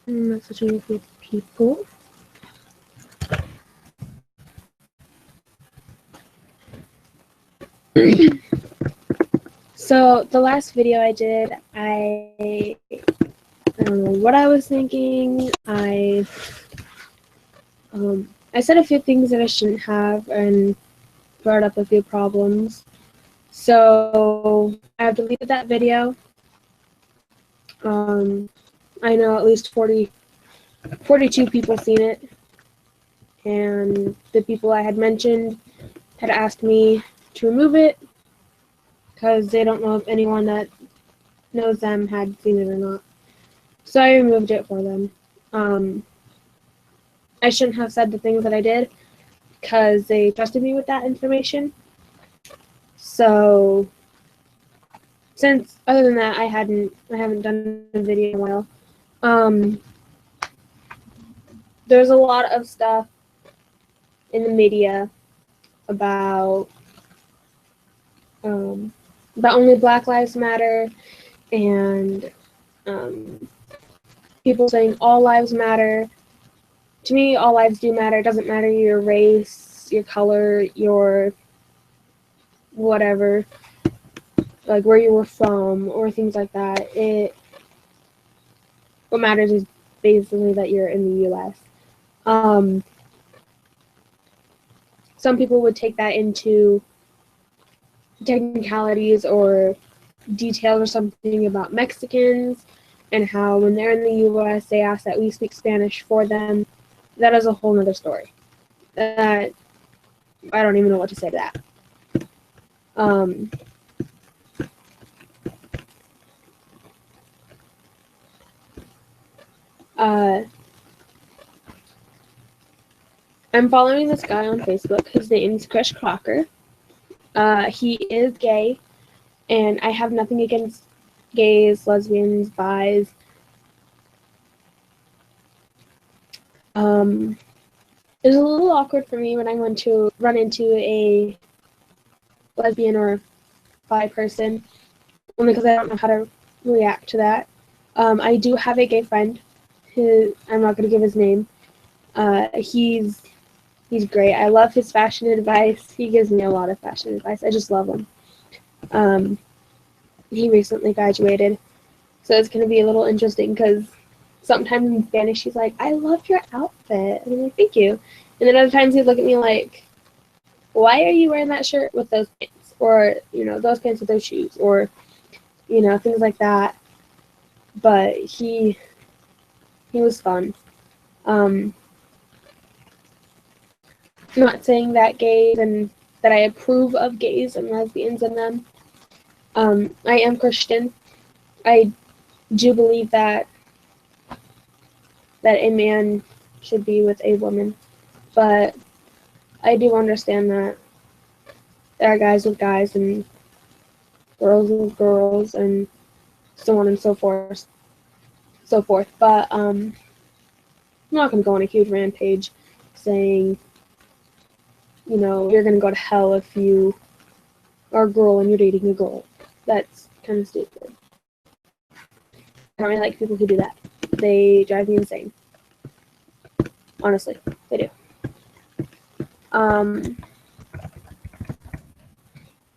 messaging with people. So the last video I did, I don't know what I was thinking. I said a few things that I shouldn't have and brought up a few problems. So I have deleted that video. I know at least 42 people seen it, and the people I had mentioned had asked me to remove it because they don't know if anyone that knows them had seen it or not. So I removed it for them. I shouldn't have said the things that I did because they trusted me with that information. So since other than that, I haven't done a video in a while. There's a lot of stuff in the media about only Black Lives Matter and people saying all lives matter. To me, all lives do matter. It doesn't matter your race, your color, your whatever, like where you were from or things like that. What matters is basically that you're in the U.S. Some people would take that into technicalities or details or something about Mexicans and how when they're in the U.S. they ask that we speak Spanish for them. That is a whole nother story. That I don't even know what to say to that. I'm following this guy on Facebook. His name is Chris Crocker. He is gay, and I have nothing against gays, lesbians, bis. It was a little awkward for me when I went to run into a lesbian or bi person, only because I don't know how to react to that. I do have a gay friend. I'm not going to give his name. He's great. I love his fashion advice. He gives me a lot of fashion advice. I just love him. He recently graduated, so it's going to be a little interesting because sometimes in Spanish he's like, "I love your outfit," and I'm like, "Thank you." And then other times he'd look at me like, "Why are you wearing that shirt with those pants?" Or those pants with those shoes, or things like that. But he was fun. I'm not saying that gays and that I approve of gays and lesbians and them. I am Christian. I do believe that a man should be with a woman, but I do understand that there are guys with guys and girls with girls and so on and so forth. But I'm not going to go on a huge rampage saying, you're going to go to hell if you are a girl and you're dating a girl. That's kind of stupid. I don't really like people who do that. They drive me insane. Honestly, they do.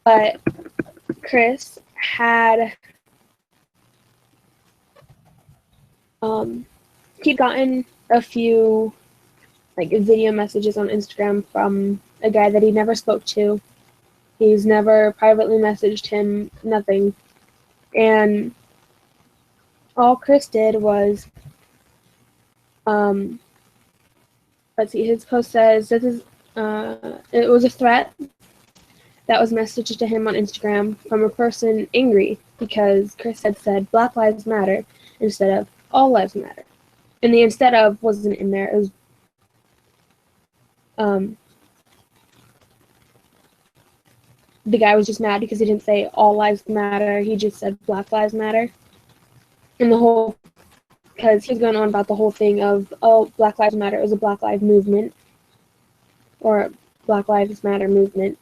But Chris had he'd gotten a few video messages on Instagram from a guy that he never spoke to. He's never privately messaged him, nothing. And all Chris did was let's see, his post says this is it was a threat that was messaged to him on Instagram from a person angry because Chris had said Black Lives Matter instead of All Lives Matter. And the instead of wasn't in there. It was the guy was just mad because he didn't say All Lives Matter. He just said Black Lives Matter. And the whole, because he was going on about the whole thing of, oh, Black Lives Matter is a Black Lives movement or Black Lives Matter movement.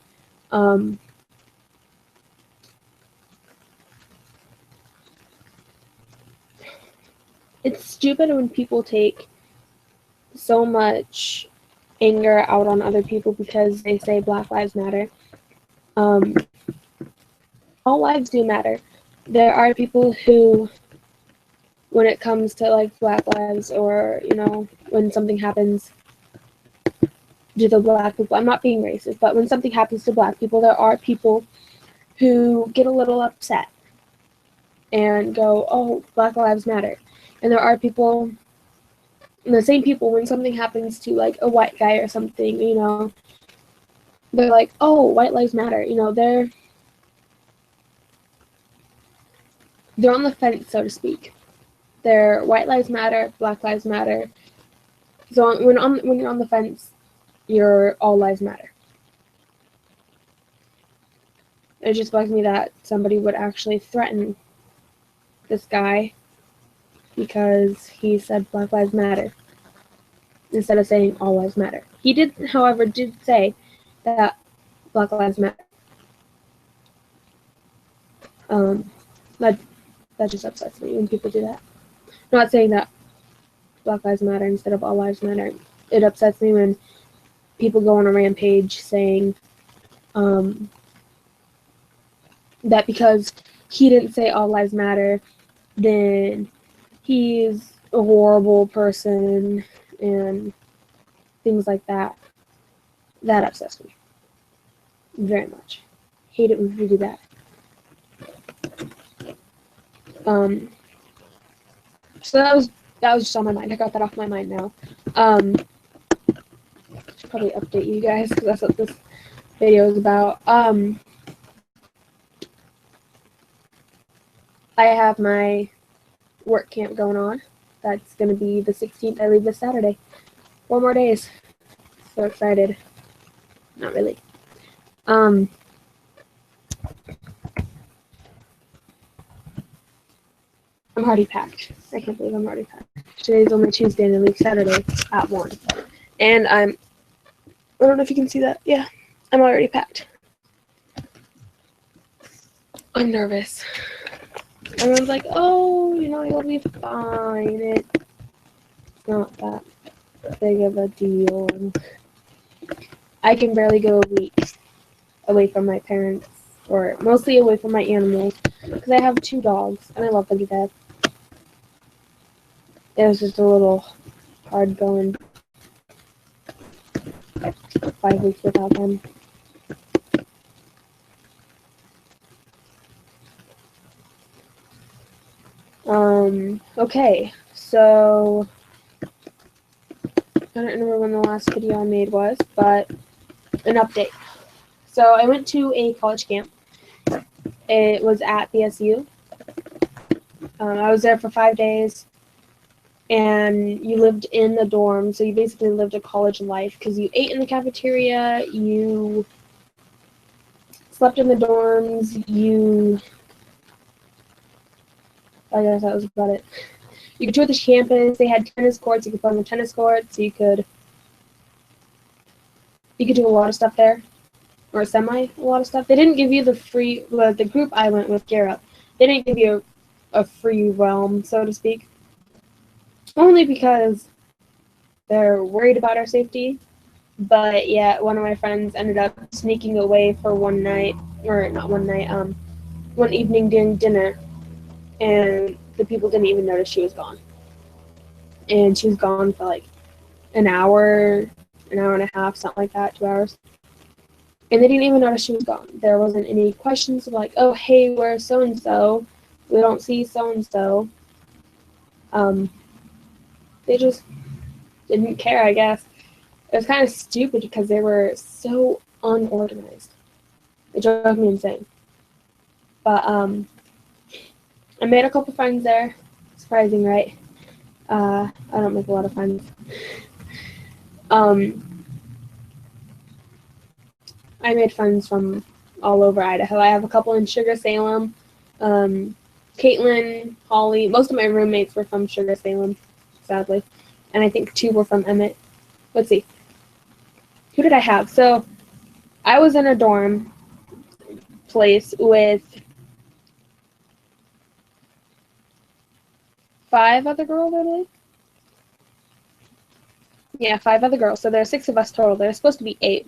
it's stupid when people take so much anger out on other people because they say Black Lives Matter. Um, all lives do matter. There are people who, when it comes to like Black lives, or when something happens to the Black people, I'm not being racist, but when something happens to Black people, there are people who get a little upset and go, "Oh, Black Lives Matter," and there are people, the same people, when something happens to like a white guy or something, they're like, "Oh, white lives matter." They're on the fence, so to speak. They're white lives matter, Black lives matter. So when you're on the fence, you're all lives matter. It just bugs me that somebody would actually threaten this guy because he said Black Lives Matter instead of saying all lives matter. He did, however, say that Black Lives Matter. That just upsets me when people do that. I'm not saying that Black Lives Matter instead of all lives matter. It upsets me when people go on a rampage saying that because he didn't say all lives matter, then he's a horrible person and things like that. That upsets me very much. Hate it when people do that. So that was just on my mind. I got that off my mind now. Should probably update you guys because that's what this video is about. I have my work camp going on. That's going to be the 16th. I leave this Saturday. 4 more days. So excited. Not really. I'm already packed. I can't believe I'm already packed. Today's only Tuesday and I leave Saturday at 1. And I don't know if you can see that. Yeah, I'm already packed. I'm nervous. Everyone's like, oh, you'll be fine. It's not that big of a deal. I can barely go a week away from my parents, or mostly away from my animals, because I have 2 dogs, and I love them to death. It was just a little hard going 5 weeks without them. Okay, so I don't remember when the last video I made was, but an update. So I went to a college camp. It was at BSU. I was there for 5 days, and you lived in the dorm, so you basically lived a college life because you ate in the cafeteria, you slept in the dorms, I guess that was about it. You could tour the campus. They had tennis courts. You could play on the tennis courts. You could do a lot of stuff there, or a lot of stuff. They didn't give you the group I went with, Garrett. They didn't give you a free realm, so to speak. Only because they're worried about our safety. But yeah, one of my friends ended up sneaking away for one night, or not one night, one evening during dinner, and the people didn't even notice she was gone. And she was gone for like an hour and a half, something like that, 2 hours. And they didn't even notice she was gone. There wasn't any questions of like, oh, hey, where's so-and-so? We don't see so-and-so. They just didn't care, I guess. It was kind of stupid because they were so unorganized. It drove me insane. But I made a couple friends there. Surprising, right? I don't make a lot of friends. I made friends from all over Idaho. I have a couple in Sugar Salem. Caitlin, Holly. Most of my roommates were from Sugar Salem, sadly. And I think 2 were from Emmett. Let's see. Who did I have? So I was in a dorm place with 5 other girls, I believe. Yeah, 5 other girls. So there are 6 of us total. There's supposed to be 8,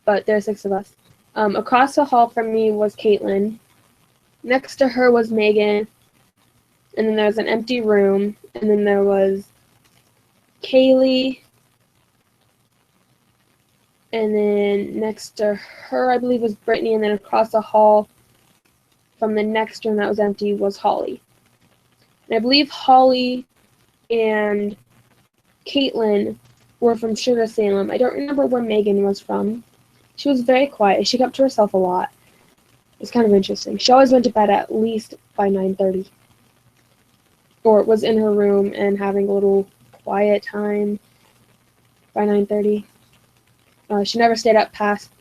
but there are 6 of us. Across the hall from me was Caitlin. Next to her was Megan. And then there was an empty room. And then there was Kaylee. And then next to her, I believe, was Brittany. And then across the hall from the next room that was empty was Holly. And I believe Holly and Caitlin were from Sugar Salem. I don't remember where Megan was from. She was very quiet. She kept to herself a lot. It's kind of interesting. She always went to bed at least by 9:30. Or was in her room and having a little quiet time by 9:30. She never stayed up past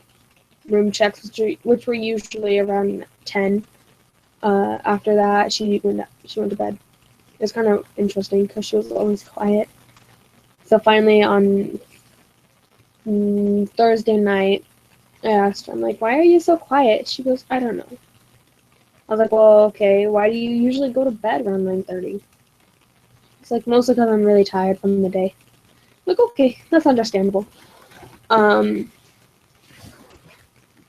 room checks, which were usually around 10. After that, she went to bed. It was kind of interesting because she was always quiet. So finally on Thursday night, I asked her, I'm like, why are you so quiet? She goes, I don't know. I was like, well, okay, why do you usually go to bed around 9:30? It's like, mostly because I'm really tired from the day. I'm like, okay, that's understandable. Caitlin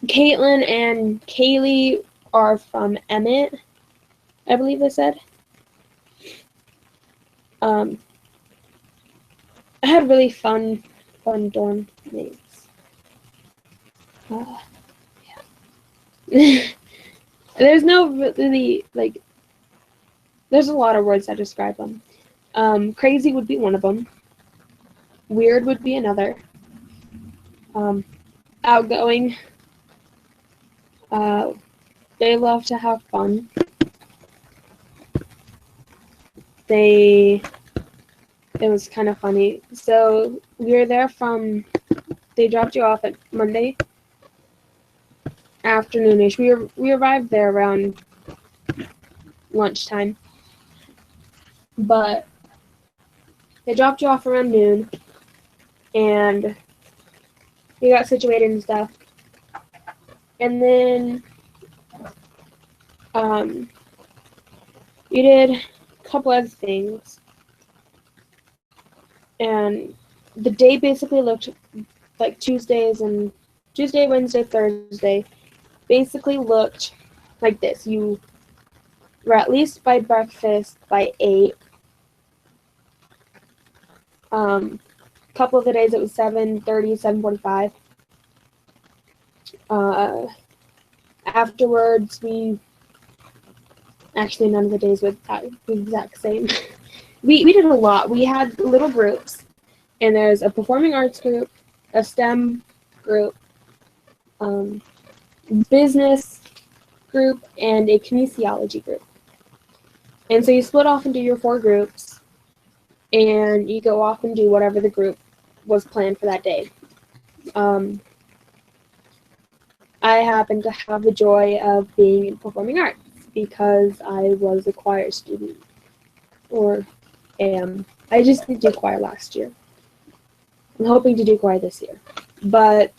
and Kaylee are from Emmett, I believe they said. I had really fun dorm mates. Yeah. There's no really, like, there's a lot of words that describe them. Crazy would be one of them. Weird would be another. Outgoing. They love to have fun. It was kind of funny. So we were there they dropped you off at Monday afternoonish. We arrived there around lunchtime. But they dropped you off around noon, and we got situated and stuff. And then we did a couple other things. And the day basically looked like Tuesday, Wednesday, Thursday basically looked like this. You were at least by breakfast by 8. Couple of the days it was 7:30, 7:45. Afterwards, actually none of the days were the exact same. we did a lot. We had little groups, and there's a performing arts group, a STEM group, business group, and a kinesiology group. And so you split off into your 4 groups, and you go off and do whatever the group was planned for that day. I happen to have the joy of being in performing arts because I was a choir student, or am. I just did do choir last year. I'm hoping to do choir this year. But,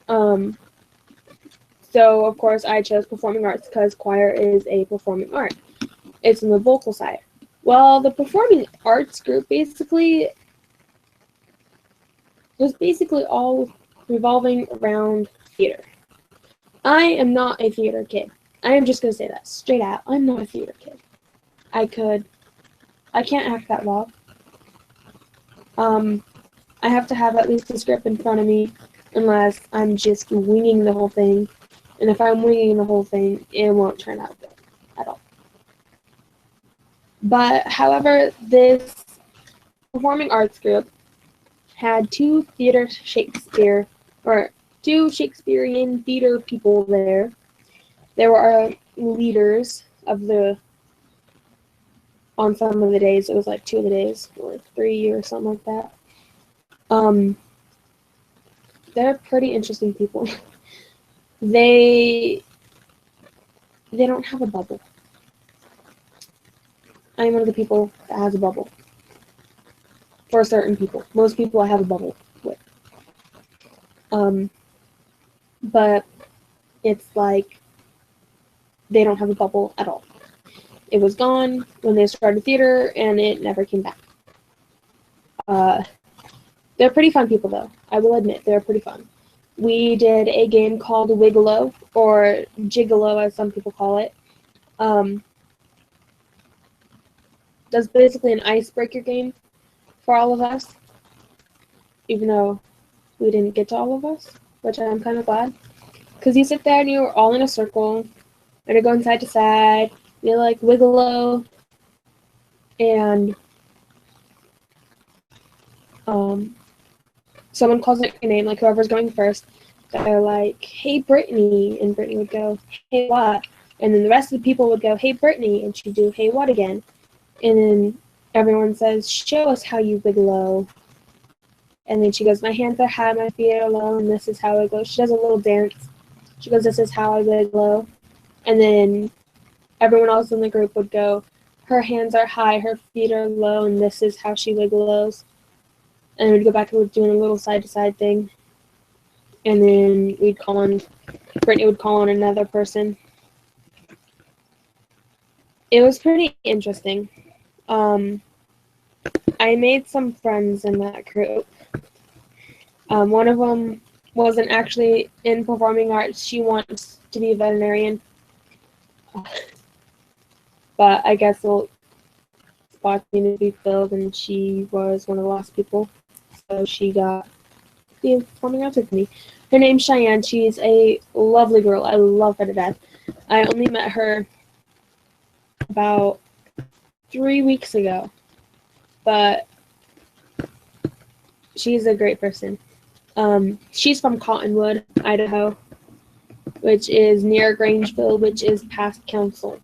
so of course I chose performing arts because choir is a performing art. It's on the vocal side. Well, the performing arts group was basically all revolving around theater. I am not a theater kid. I am just going to say that straight out. I'm not a theater kid. I can't act that well. I have to have at least a script in front of me unless I'm just winging the whole thing. And if I'm winging the whole thing, it won't turn out good at all. But, however, this performing arts group had 2 Shakespearean theater people there. There were our leaders on some of the days. It was like 2 of the days, or 3 or something like that. They're pretty interesting people. They don't have a bubble. I'm one of the people that has a bubble. For certain people. Most people I have a bubble with. But it's like they don't have a bubble at all. it was gone when they started theater, and it never came back. They're pretty fun people, though. I will admit, they're pretty fun. We did a game called Wiggalo, or Gigolo, as some people call it. That's basically an icebreaker game for all of us, even though we didn't get to all of us, which I'm kind of glad. Because you sit there and you're all in a circle, and you're going side to side, you're like Wiggalo, and someone calls out your name, like whoever's going first. They're like, "Hey, Brittany," and Brittany would go, "Hey, what?" And then the rest of the people would go, "Hey, Brittany," and she'd do, "Hey, what?" again. And then everyone says, "Show us how you Wiggalo." And then she goes, "My hands are high, my feet are low, and this is how I go." She does a little dance. She goes, "This is how I Wiggalo." And then everyone else in the group would go, "Her hands are high, her feet are low, and this is how she Wiggalos." And we'd go back to doing a little side-to-side thing. And then Brittany would call on another person. It was pretty interesting. I made some friends in that group. One of them wasn't actually in performing arts. She wants to be a veterinarian. But I guess the spots needed to be filled, and she was one of the last people. So she got the performing arts with me. Her name's Cheyenne. She's a lovely girl. I love her to death. I only met her about 3 weeks ago, but she's a great person. She's from Cottonwood, Idaho, which is near Grangeville, which is past Council,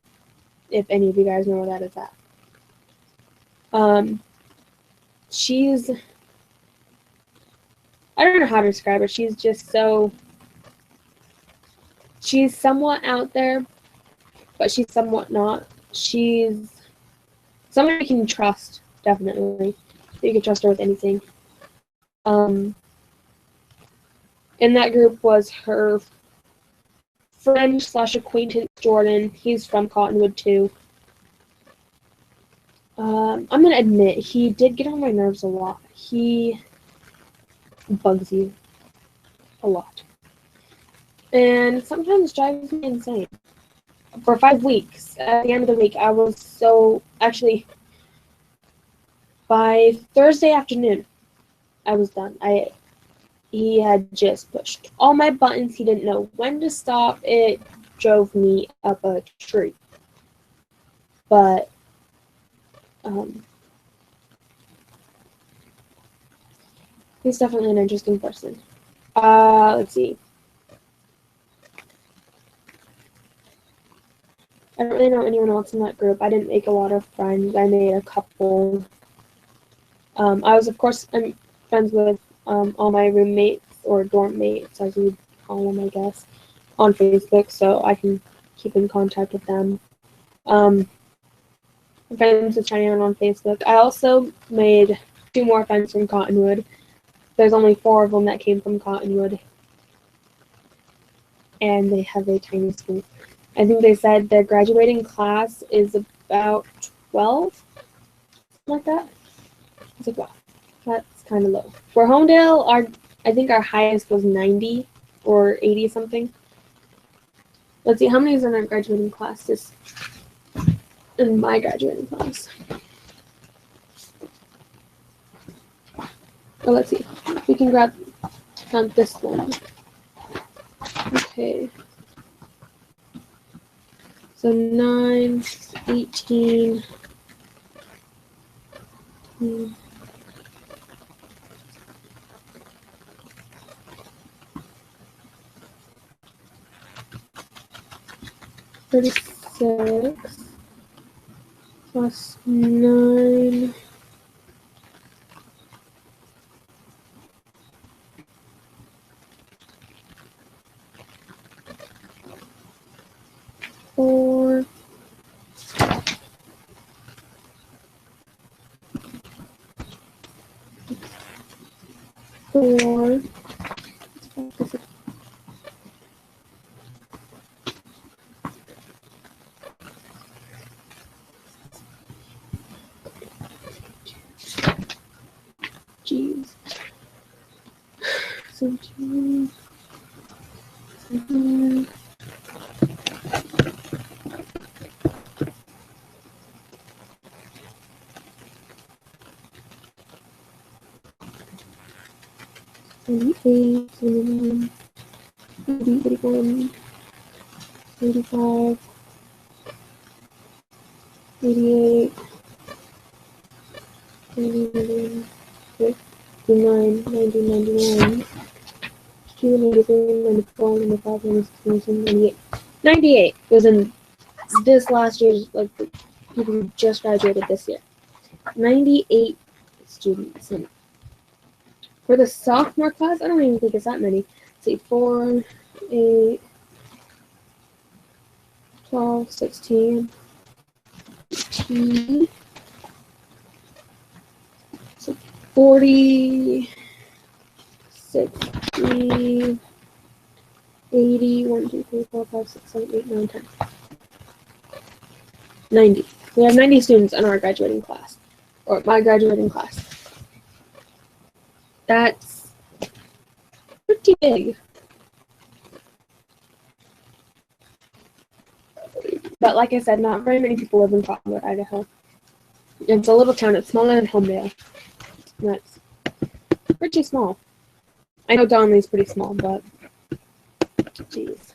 if any of you guys know where that is at. She's, I don't know how to describe her. She's just so, she's somewhat out there, but she's somewhat not. She's someone you can trust, definitely. You can trust her with anything. In that group was her friend / acquaintance Jordan. He's from Cottonwood too. I'm gonna admit he did get on my nerves a lot. He bugs you a lot, and sometimes drives me insane. For 5 weeks, at the end of the week, I was so actually. By Thursday afternoon, I was done. He had just pushed all my buttons. He didn't know when to stop. It drove me up a tree. But he's definitely an interesting person. Let's see. I don't really know anyone else in that group. I didn't make a lot of friends. I made a couple. I'm friends with all my roommates or dorm mates, as you'd call them, I guess, on Facebook, so I can keep in contact with them. I'm friends with Cheyenne on Facebook. I also made 2 more friends from Cottonwood. There's only 4 of them that came from Cottonwood, and they have a tiny school. I think they said their graduating class is about 12, something like that. It's like, wow, that's kind of low. For Homedale, I think our highest was 90 or 80 something. Let's see, how many is in our graduating class? In my graduating class. Oh, let's see. We can count this one. Okay. So 9, 18. 36 plus 9. 4. 4. Jeez. 17. 17. Eight, 79, 80, 81, 85, 88, 89, 89, 90, 91, 92, 93, 94, 95, 96, 97, 98. 98 was in this last year's, like, the people who just graduated this year. 98 students. And for the sophomore class, I don't even think it's that many. Let's see, 4, 8, 12, 16, 18, 40, 60, 80, 1, 2, 3, 4, 5, 6, 7, 8, 9, 10. 90. We have 90 students in our graduating class, or my graduating class. That's pretty big. But like I said, not very many people live in Cottonwood, Idaho. It's a little town. It's smaller than Homedale. That's pretty small. I know Donley's pretty small, but jeez.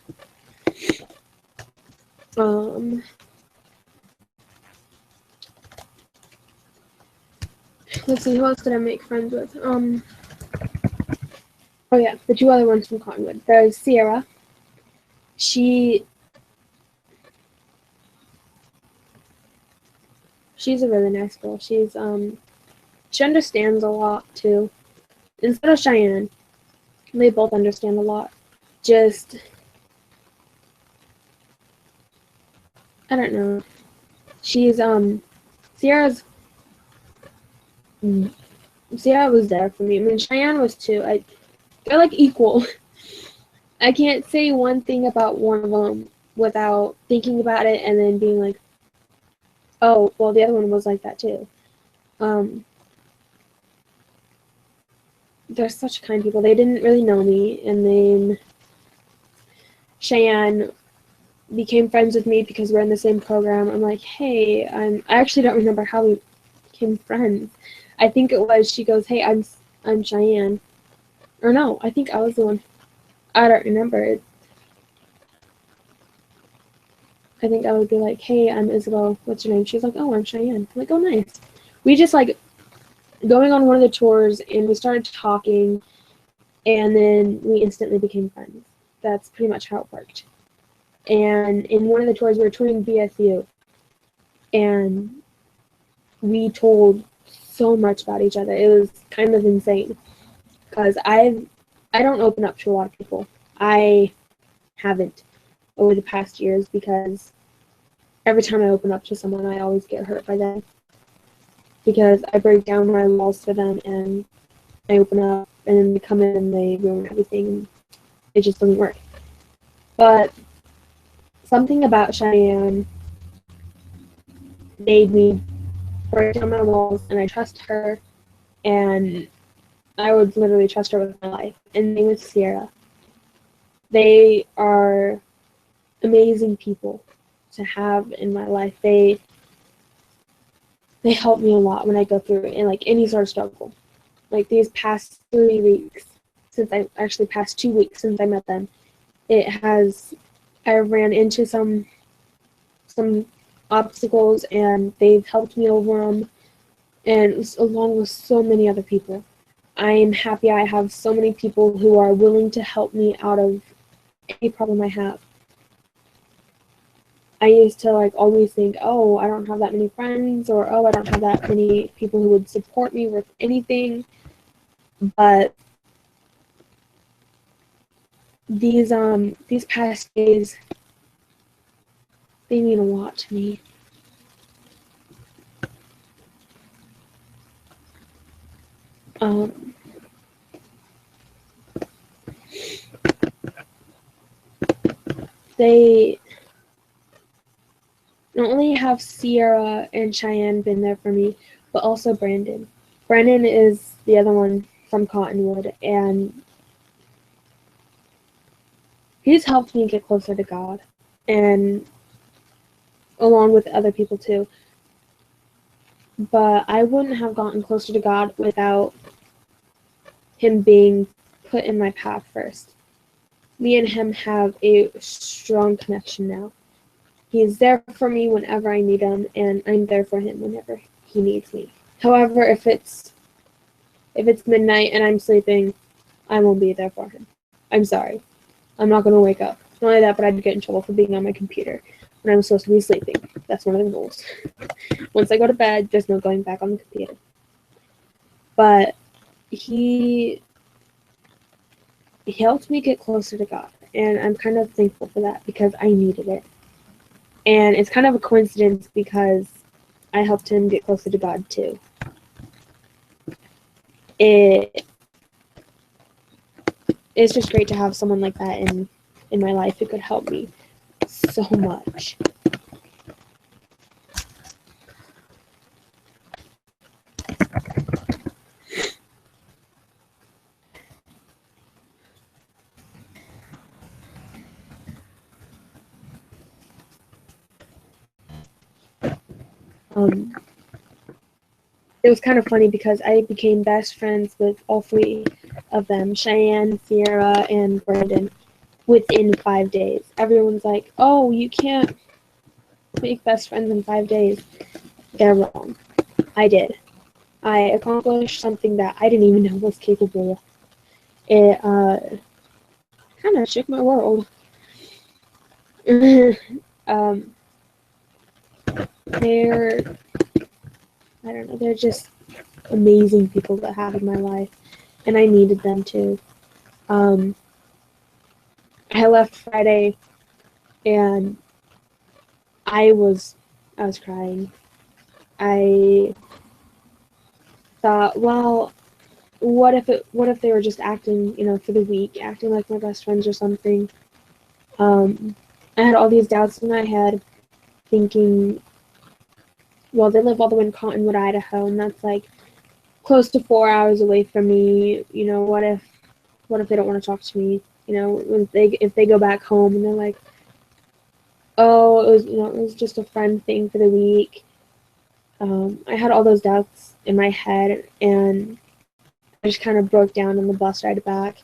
Let's see, who else did I make friends with? Oh yeah, the two other ones from Cottonwood. There's Sierra. She's a really nice girl. She understands a lot too. Instead of Cheyenne, they both understand a lot. Just, I don't know. She's Sierra was there for me. I mean, Cheyenne was too. They're like equal. I can't say one thing about one of them without thinking about it and then being like, oh, well, the other one was like that too. They're such kind people. They didn't really know me, and then Cheyenne became friends with me because we're in the same program. I'm like, hey, I actually don't remember how we became friends. I think it was she goes, hey, I'm Cheyenne, or no, I think I was the one. I don't remember it. I think I would be like, hey, I'm Isabel. What's your name? She's like, oh, I'm Cheyenne. I'm like, oh, nice. We just like going on one of the tours, and we started talking, and then we instantly became friends. That's pretty much how it worked. And in one of the tours, we were touring BSU, and we told so much about each other. It was kind of insane because I don't open up to a lot of people. I haven't over the past years because every time I open up to someone, I always get hurt by them because I break down my walls for them and I open up and then they come in and they ruin everything and it just doesn't work. But something about Cheyenne made me break down my walls, and I trust her, and I would literally trust her with my life. And the name is Sierra. They are amazing people to have in my life. They help me a lot when I go through in like any sort of struggle. Like these past 3 weeks, past 2 weeks since I met them, I ran into some obstacles and they've helped me over them, and along with so many other people. I am happy I have so many people who are willing to help me out of any problem I have. I used to like always think, oh, I don't have that many friends, or oh, I don't have that many people who would support me with anything. But these past days, they mean a lot to me. They not only have Sierra and Cheyenne been there for me, but also Brandon. Brennan is the other one from Cottonwood, and he's helped me get closer to God, and along with other people too. But I wouldn't have gotten closer to God without him being put in my path first. Me and him have a strong connection now. He's there for me whenever I need him, and I'm there for him whenever he needs me. However, if it's midnight and I'm sleeping, I won't be there for him. I'm sorry. I'm not going to wake up. Not only that, but I'd get in trouble for being on my computer when I'm supposed to be sleeping. That's one of the rules. Once I go to bed, there's no going back on the computer. But he helped me get closer to God, and I'm kind of thankful for that because I needed it. And it's kind of a coincidence because I helped him get closer to God too. It's just great to have someone like that in my life who could help me so much. It was kind of funny because I became best friends with all three of them, Cheyenne, Sierra, and Brandon, within 5 days. Everyone's like, oh, you can't make best friends in 5 days. They're wrong. I did. I accomplished something that I didn't even know was capable of. It kind of shook my world. They're just amazing people that I have in my life, and I needed them too. I left Friday, and I was crying. I thought, well, what if they were just acting, for the week, acting like my best friends or something. I had all these doubts in my head, thinking, well, they live all the way in Cottonwood, Idaho, and that's like close to 4 hours away from me. What if they don't want to talk to me? If they go back home and they're like, oh, it was just a friend thing for the week. I had all those doubts in my head, and I just kind of broke down on the bus ride back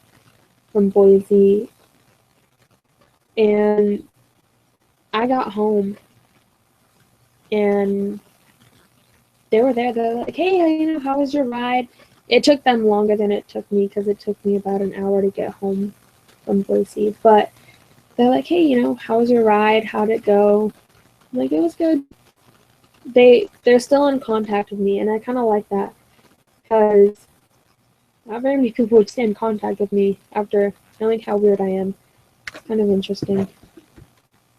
from Boise. And I got home, and they were there. They're like, hey, how was your ride? It took them longer than it took me because it took me about an hour to get home from Boise. But they're like, hey, how was your ride? How'd it go? I'm like, it was good. They're still in contact with me, and I kind of like that because not very many people would stay in contact with me after knowing how weird I am. It's kind of interesting.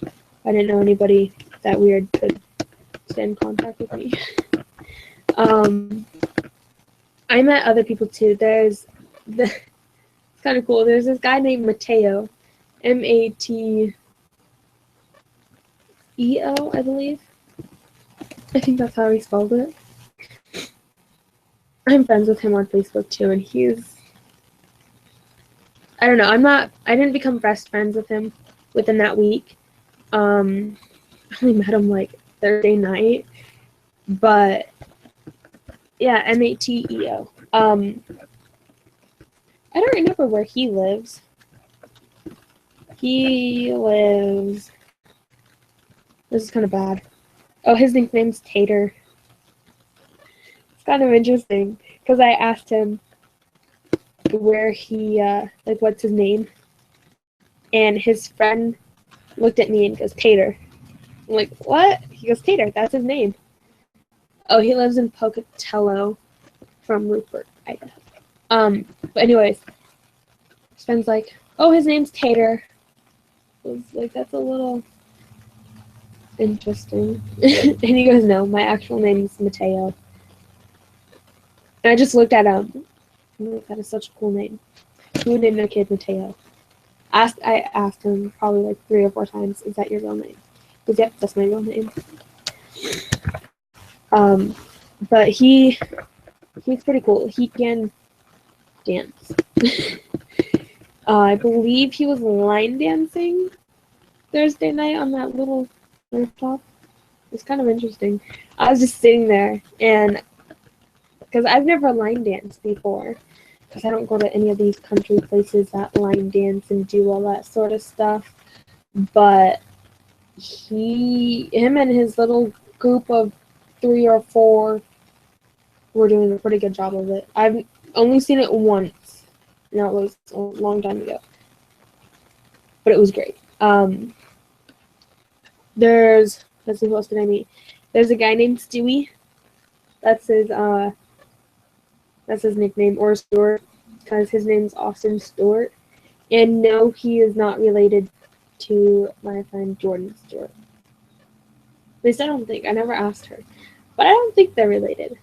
I didn't know anybody that weird could stay in contact with me. I met other people too. It's kind of cool. There's this guy named Mateo, Mateo, I believe. I think that's how he spelled it. I'm friends with him on Facebook too, and I don't know. I didn't become best friends with him within that week. I only met him like Thursday night, but yeah, Mateo. I don't remember where he lives. He lives. This is kind of bad. Oh, his nickname's Tater. It's kind of interesting because I asked him where he what's his name, and his friend looked at me and goes, Tater. I'm like, what? He goes, Tater, that's his name. Oh, he lives in Pocatello from Rupert, Idaho. But anyways, his friend's like, oh, his name's Tater. I was like, that's a little interesting. And he goes, no, my actual name is Mateo. And I just looked at him. I'm like, that is such a cool name. Who would name their kid Mateo? I asked him probably like 3 or 4 times, is that your real name? Because yep, that's my real name. But he he's pretty cool. He can dance. I believe he was line dancing Thursday night on that little rooftop. It's kind of interesting. I was just sitting there, and because I've never line danced before, because I don't go to any of these country places that line dance and do all that sort of stuff. But him and his little group of 3 or 4 were doing a pretty good job of it. I've only seen it once. No, it was a long time ago. But it was great. Let's see, who else did I meet? There's a guy named Stewie. That's his nickname, or Stuart, because his name's Austin Stewart. And no, he is not related to my friend Jordan Stewart. At least I don't think. I never asked her. But I don't think they're related.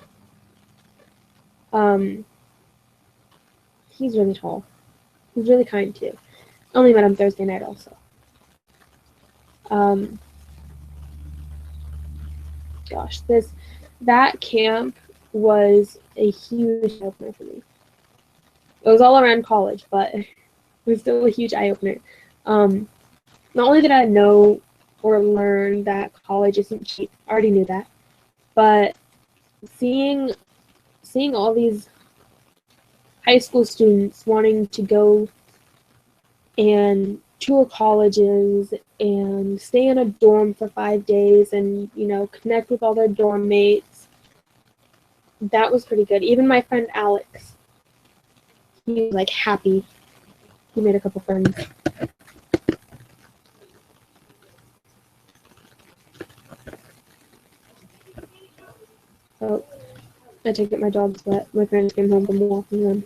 He's really tall. He's really kind too. Only met him Thursday night also. Gosh, that camp was a huge eye-opener for me. It was all around college, but it was still a huge eye-opener. Not only did I know or learn that college isn't cheap, I already knew that, but seeing all these high school students wanting to go and tour colleges and stay in a dorm for 5 days and, connect with all their dorm mates, that was pretty good. Even my friend Alex, he was like happy. He made a couple friends. So I take it my dog's wet. My parents came home from walking them.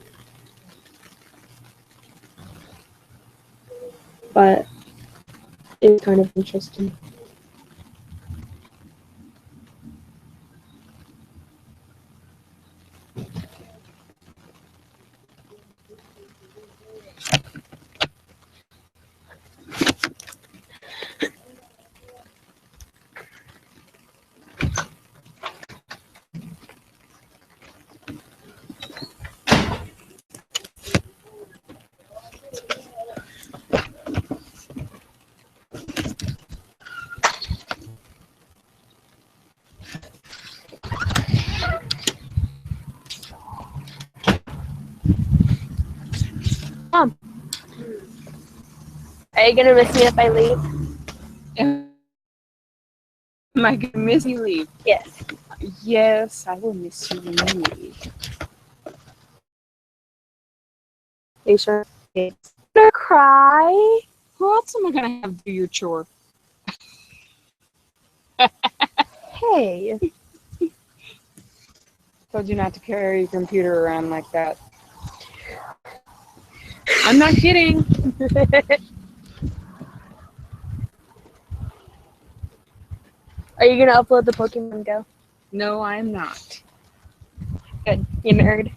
But it was kind of interesting. Mom, are you gonna miss me if I leave? Am I gonna miss you leave? Yes. Yes, I will miss you when you leave. Are you sure? Yes. Gonna cry? Who else am I gonna have do your chore? Hey. Told you not to carry your computer around like that. I'm not kidding. Are you gonna upload the Pokemon Go? No, I am not. Good. You nerd.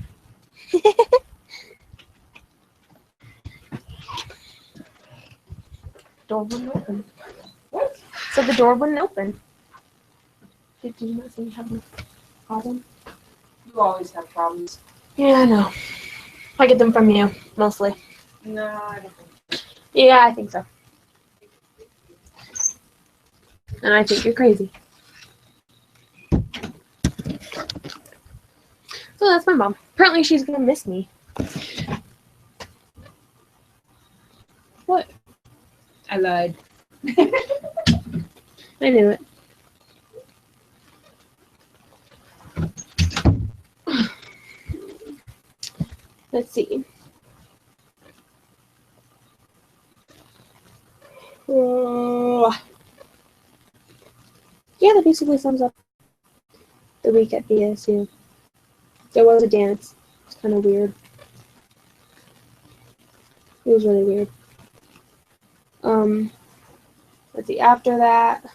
Door wouldn't open. What? So the door wouldn't open. Did you not say you have a problem? You always have problems. Yeah, I know. I get them from you, mostly. No, I don't think so. Yeah, I think so. And I think you're crazy. So that's my mom. Apparently she's gonna miss me. What? I lied. I knew it. Let's see. Yeah, that basically sums up the week at BSU. There was a dance. It's kind of weird. It was really weird. Let's see. After that,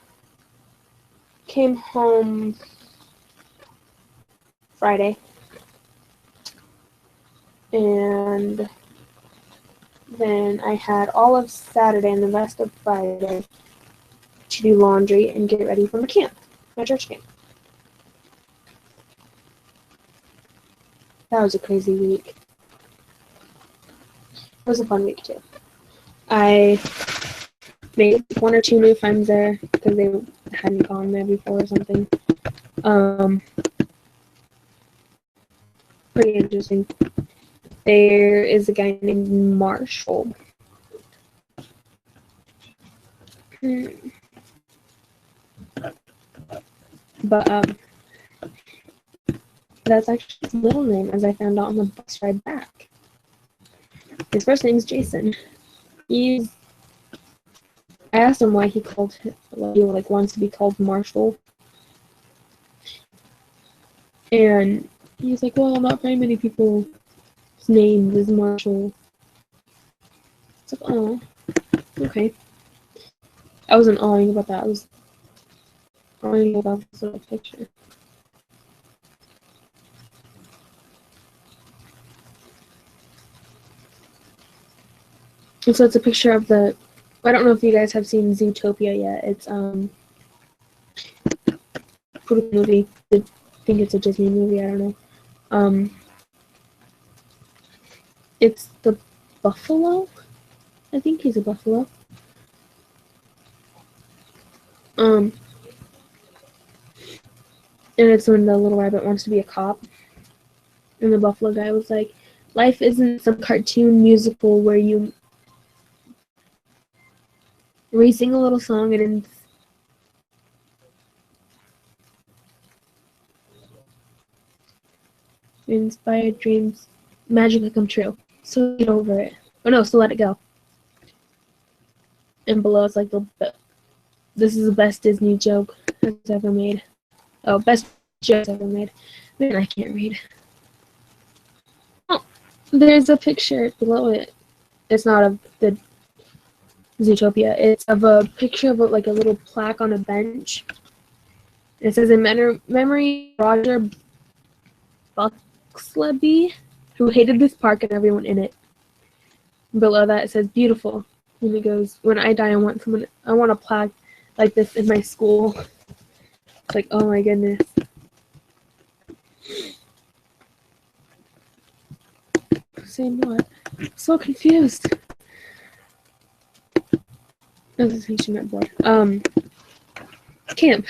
came home Friday. And then I had all of Saturday and the rest of Friday to do laundry and get ready for my camp, my church camp. That was a crazy week. It was a fun week too. I made 1 or 2 new friends there because they hadn't gone there before or something. Pretty interesting. There is a guy named Marshall. But that's actually his middle name, as I found out on the bus ride back. His first name is Jason. I asked him why he wants to be called Marshall, and he's like, "Well, not very many people's names is Marshall." It's like, "Oh, okay." I wasn't awing about that. I was awing about this little picture. And so it's a picture of the. I don't know if you guys have seen Zootopia yet. It's pretty movie. I think it's a Disney movie. I don't know. It's the buffalo. I think he's a buffalo. And it's when the little rabbit wants to be a cop, and the buffalo guy was like, "Life isn't some cartoon musical where you sing a little song and inspired dreams magically come true. So get over it. Oh no, so let it go." And below it's like this is the best Disney joke that's ever made. Oh, best joke ever made. Man, I can't read. Oh, there's a picture below it. It's not of the Zootopia. It's of a picture of like a little plaque on a bench. It says, "In memory of Roger Buxleby, who hated this park and everyone in it." Below that it says, "Beautiful." And it goes, "When I die, I want a plaque like this in my school." It's like, oh my goodness. Saying what? I'm so confused. This is HTML board. Camp.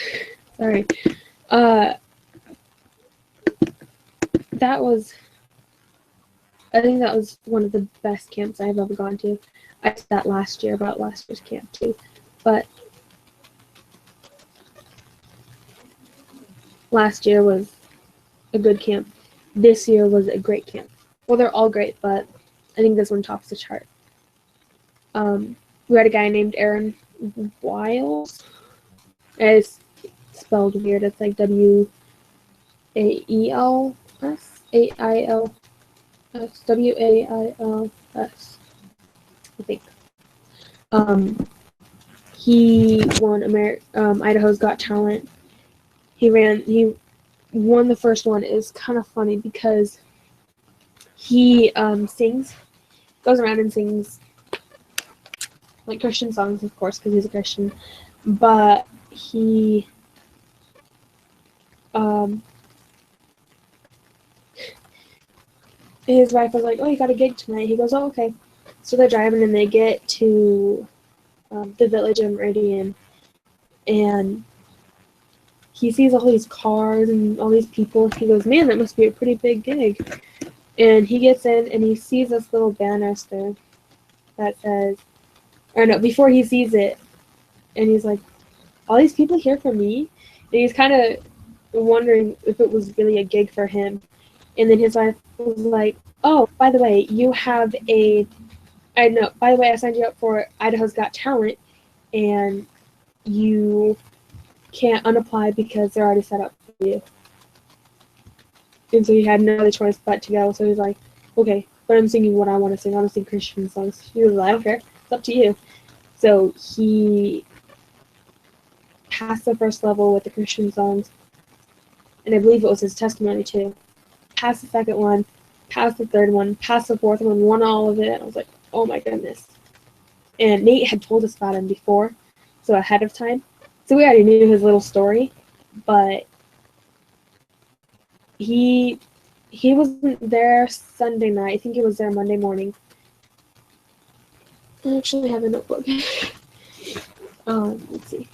Sorry. I think that was one of the best camps I've ever gone to. I did that last year, about last year's camp too. But last year was a good camp. This year was a great camp. Well, they're all great, but I think this one tops the chart. We had a guy named Aaron Wiles. It's spelled weird. It's like WAELS, AILS, WAILS, I think. He won Idaho's Got Talent. He won the first one. It's kind of funny because he goes around and sings like Christian songs, of course, because he's a Christian. But he his wife was like, "Oh, you got a gig tonight." He goes, "Oh, okay." So they're driving and they get to the village of Meridian, and he sees all these cars and all these people. He goes, "Man, that must be a pretty big gig." And he gets in and he sees this little banister that says, or no, before he sees it, and he's like, "All these people here for me?" And he's kind of wondering if it was really a gig for him. And then his wife was like, "Oh, by the way, I signed you up for Idaho's Got Talent, and you can't unapply because they're already set up for you." And so he had no other choice but to go. So he's like, "Okay, but I'm singing what I want to sing. I want to sing Christian songs." He was like, "I don't care. It's up to you." So he passed the first level with the Christian songs, and I believe it was his testimony too. Passed the second one, passed the third one, passed the fourth one, won all of it. And I was like, oh my goodness. And Nate had told us about him before, so ahead of time. So we already knew his little story, but he he wasn't there Sunday night. I think he was there Monday morning. I actually have a notebook. Let's see.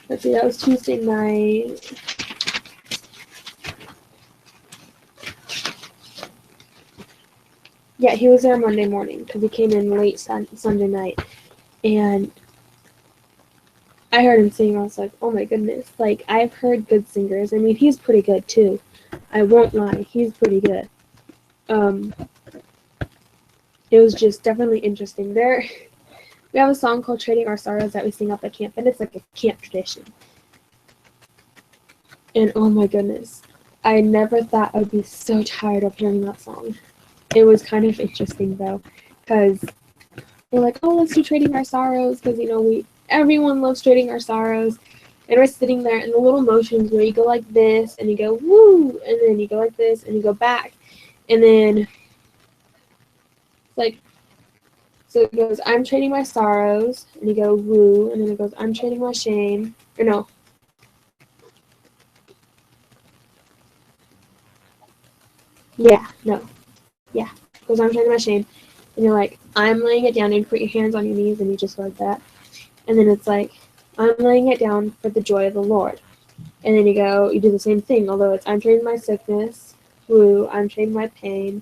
That was Tuesday night. Yeah, he was there Monday morning because he came in late Sunday night. And I heard him sing. I was like, oh my goodness. Like, I've heard good singers. I mean, he's pretty good too. I won't lie. He's pretty good. It was just definitely interesting. We have a song called Trading Our Sorrows that we sing up at camp, and it's like a camp tradition. And oh my goodness, I never thought I would be so tired of hearing that song. It was kind of interesting though, because we're like, oh, let's do Trading Our Sorrows, because everyone loves Trading Our Sorrows, and we're sitting there, and the little motions where you go like this, and you go woo, and then you go like this, and you go back, and then like. So it goes, I'm trading my sorrows, and you go woo, and then it goes, I'm trading my shame, or no. Yeah, no. Yeah. It goes, I'm trading my shame. And you're like, I'm laying it down, and you put your hands on your knees, and you just go like that. And then it's like, I'm laying it down for the joy of the Lord. And then you do the same thing, although it's, I'm trading my sickness, woo, I'm trading my pain.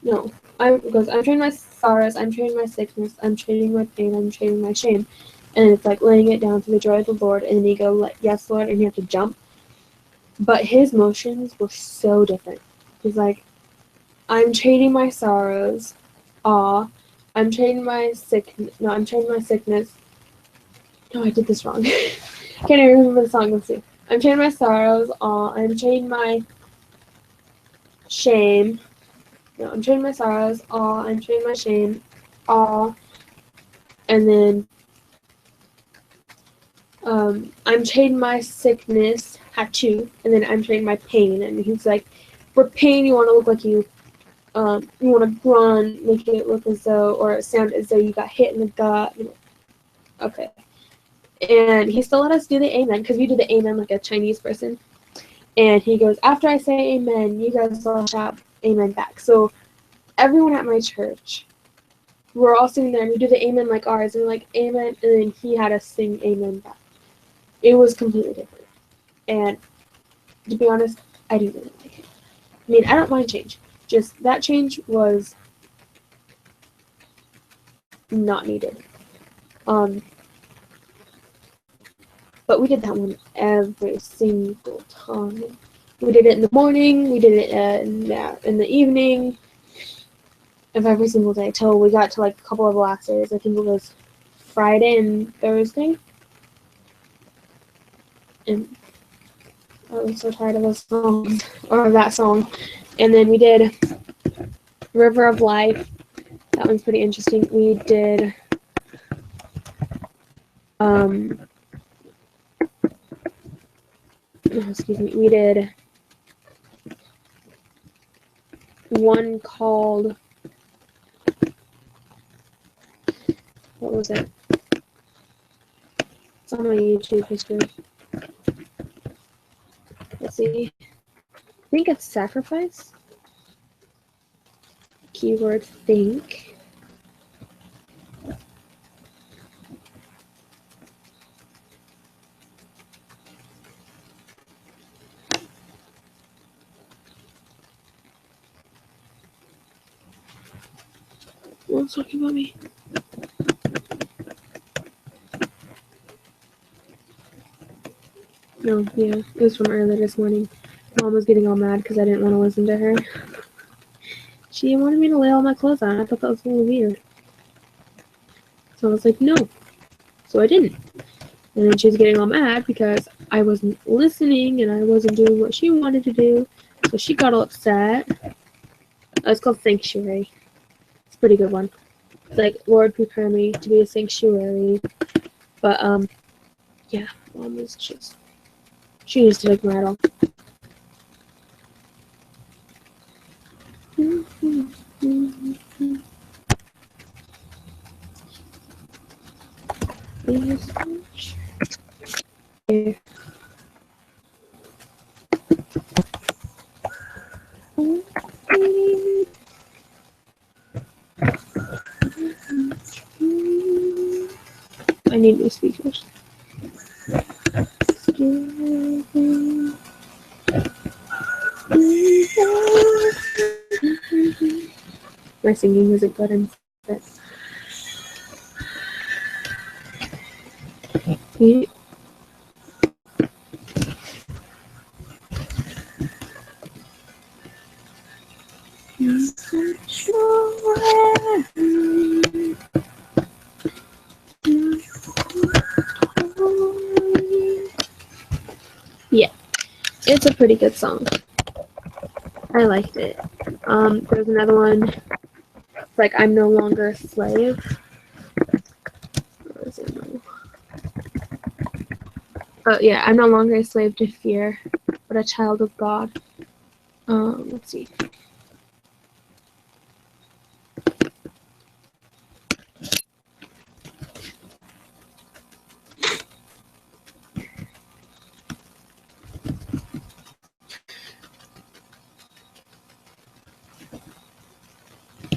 No. It goes, I'm trading my sorrows, I'm trading my sickness, I'm trading my pain, I'm trading my shame. And it's like laying it down for the joy of the Lord, and then you go, yes, Lord, and you have to jump. But his motions were so different. He's like, I'm trading my sorrows, I'm trading my sickness. No, I'm trading my sickness. No, I did this wrong. Can't even remember the song. Let's see. I'm trading my sorrows, I'm trading my shame. No, I'm trading my sorrows, I'm trading my shame, and then I'm trading my sickness, hatu, and then I'm trading my pain. And he's like, for pain, you want to look like you want to grunt, make it look as though, or sound as though you got hit in the gut. Okay. And he still let us do the amen, because we do the amen like a Chinese person. And he goes, after I say amen, you guys all shout amen back. So everyone at my church, we're all sitting there, and we do the amen like ours, and we're like, amen, and then he had us sing amen back. It was completely different. And to be honest, I didn't really like it. I mean, I don't mind change. Just that change was not needed. But we did that one every single time. We did it in the morning, we did it in the evening of every single day till we got to like a couple of the last days. I think it was Friday and Thursday. And I was so tired of those songs, or that song. And then we did River of Life. That one's pretty interesting. We did we did one called, what was it? It's on my YouTube history. Let's see. I think it's Sacrifice. Keyword think. One's talking about me. No, yeah, it was from earlier this morning. Mom was getting all mad because I didn't want to listen to her. She wanted me to lay all my clothes on. I thought that was a little weird. So I was like, no. So I didn't. And then she was getting all mad because I wasn't listening and I wasn't doing what she wanted to do. So she got all upset. It's called Sanctuary. It's a pretty good one. It's like, Lord, prepare me to be a sanctuary. But, yeah, Mom was just, she used to make me rattle. Here. I need new speakers. My singing isn't good in this. Yeah, it's a pretty good song. I liked it. There's another one, like I'm no longer a slave. Where is it now? Yeah, I'm no longer a slave to fear, but a child of God. Let's see.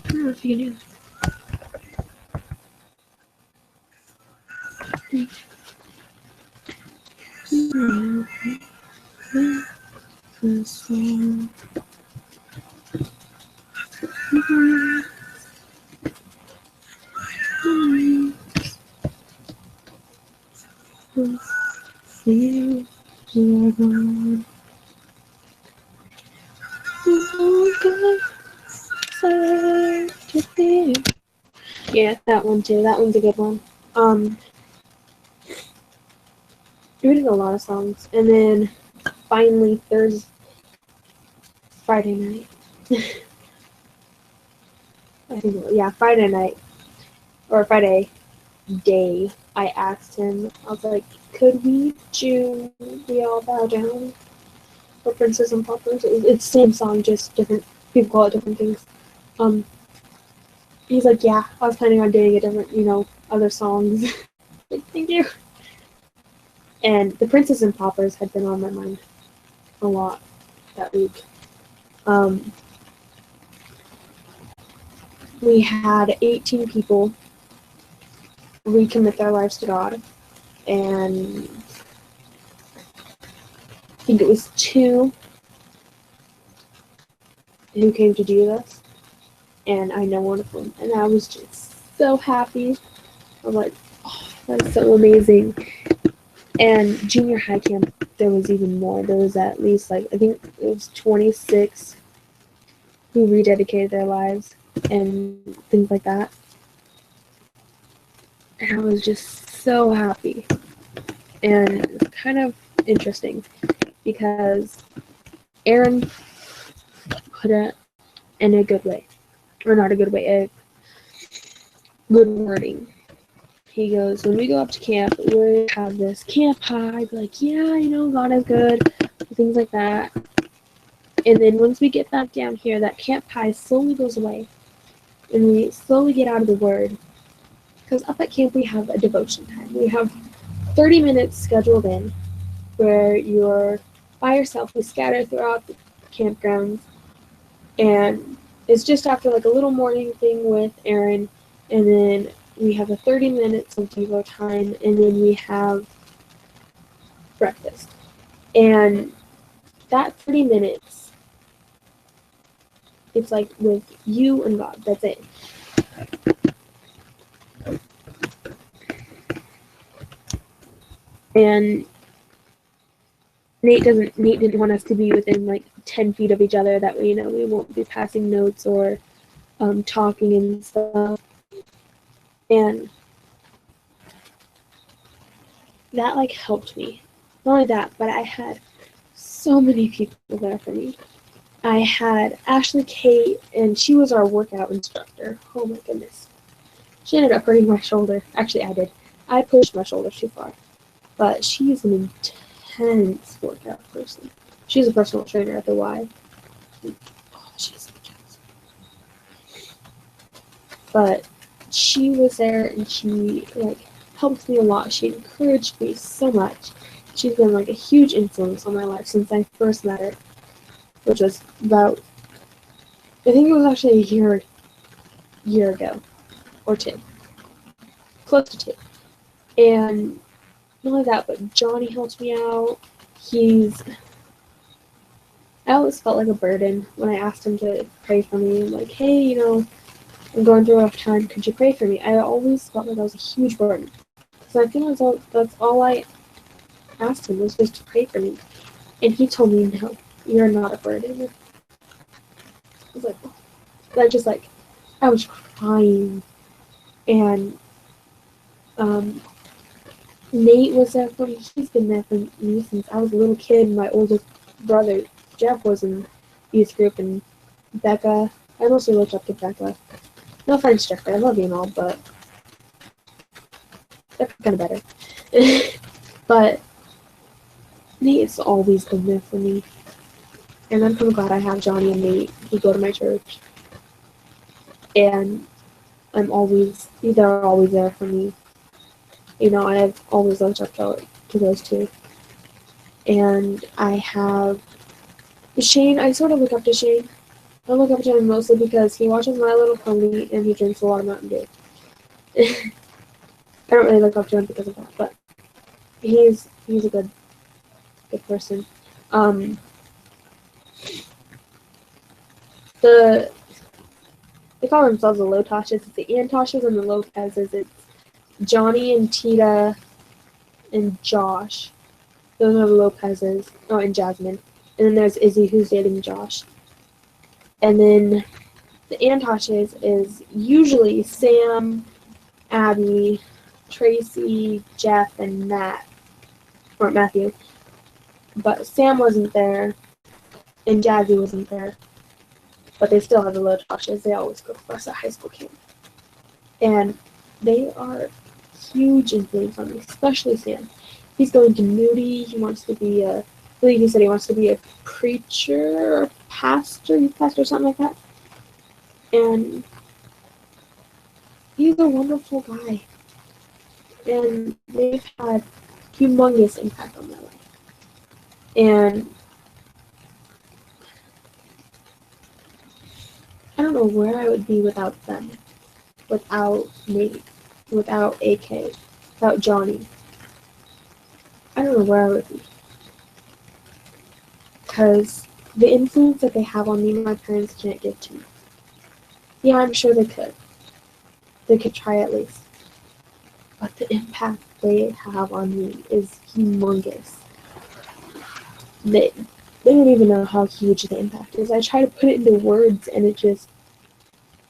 I don't know if you can do Yeah, that one too. That one's a good one. We did a lot of songs, and then finally Friday night. I think Friday night or Friday day. I asked him. I was like, "Could we all bow down?" For Princes and Paupers. It's the same song, just different people call it different things. He's like, yeah, I was planning on doing a different, other songs. Like, thank you. And the Princes and Paupers had been on my mind a lot that week. We had 18 people recommit their lives to God, and I think it was 2 who came to do this, and I know one of them, and I was just so happy. I was like, oh, that's so amazing. And junior high camp, there was even more. There was at least, I think it was 26 who rededicated their lives and things like that. And I was just so happy. And it's kind of interesting because Aaron put it in a good way. Or not a good way, a good wording. He goes, when we go up to camp, we have this camp high, be like, yeah, God is good, things like that. And then once we get back down here, that camp high slowly goes away. And we slowly get out of the word. Because up at camp, we have a devotion time. We have 30 minutes scheduled in where you're by yourself. We scatter throughout the campgrounds. And it's just after a little morning thing with Aaron. And then we have a 30 minutes of Devo time, and then we have breakfast. And that 30 minutes, it's with you and God. That's it. And Nate didn't want us to be within 10 feet of each other. That way, we won't be passing notes or talking and stuff. And that helped me. Not only that, but I had so many people there for me. I had Ashley Kate, and she was our workout instructor. Oh my goodness. She ended up hurting my shoulder. Actually, I did. I pushed my shoulder too far. But she's an intense workout person. She's a personal trainer at the Y. Oh, she's intense. But she was there, and she helped me a lot. She encouraged me so much. She's been like a huge influence on my life since I first met her, which was about, I think it was actually a year ago, or two, close to two. And not only that, but Johnny helped me out. I always felt like a burden when I asked him to pray for me. Like, hey, I'm going through a rough time. Could you pray for me? I always felt like I was a huge burden. So I think that's all I asked him, was just to pray for me. And he told me, no, you're not a burden. I was like, I was crying. And Nate was there for me. He's been there for me since I was a little kid. My oldest brother, Jeff, was in youth group, and Becca. I mostly looked up to Becca. No offense, Jeffrey. I love you and all, but they're kind of better. But Nate's always been there for me. And I'm kind of glad I have Johnny and Nate who go to my church. And they're always there for me. And I've always looked up to those two. And I have Shane. I sort of look up to Shane. I look up to him mostly because he watches My Little Pony and he drinks a lot of Mountain Dew. I don't really look up to him because of that, but he's a good person. They call themselves the Lotoshes. It's the Antoshes and the Lopezes. It's Johnny and Tita and Josh. Those are the Lopezes. Oh, and Jasmine. And then there's Izzy, who's dating Josh. And then the Antoshes is usually Sam, Abby, Tracy, Jeff, and Matt. Or Matthew. But Sam wasn't there, and Jazzy wasn't there. But they still have the Lotoshes. They always go for us at high school camp. And they are huge influence on me, especially Sam. He's going to Moody. He wants to be I believe he said he wants to be a preacher or youth pastor, something like that. And he's a wonderful guy. And they've had humongous impact on my life. And I don't know where I would be without them. Without Nate. Without AK. Without Johnny. I don't know where I would be. Because the influence that they have on me, my parents can't give to me. Yeah, I'm sure they could. They could try at least. But the impact they have on me is humongous. They don't even know how huge the impact is. I try to put it into words, and the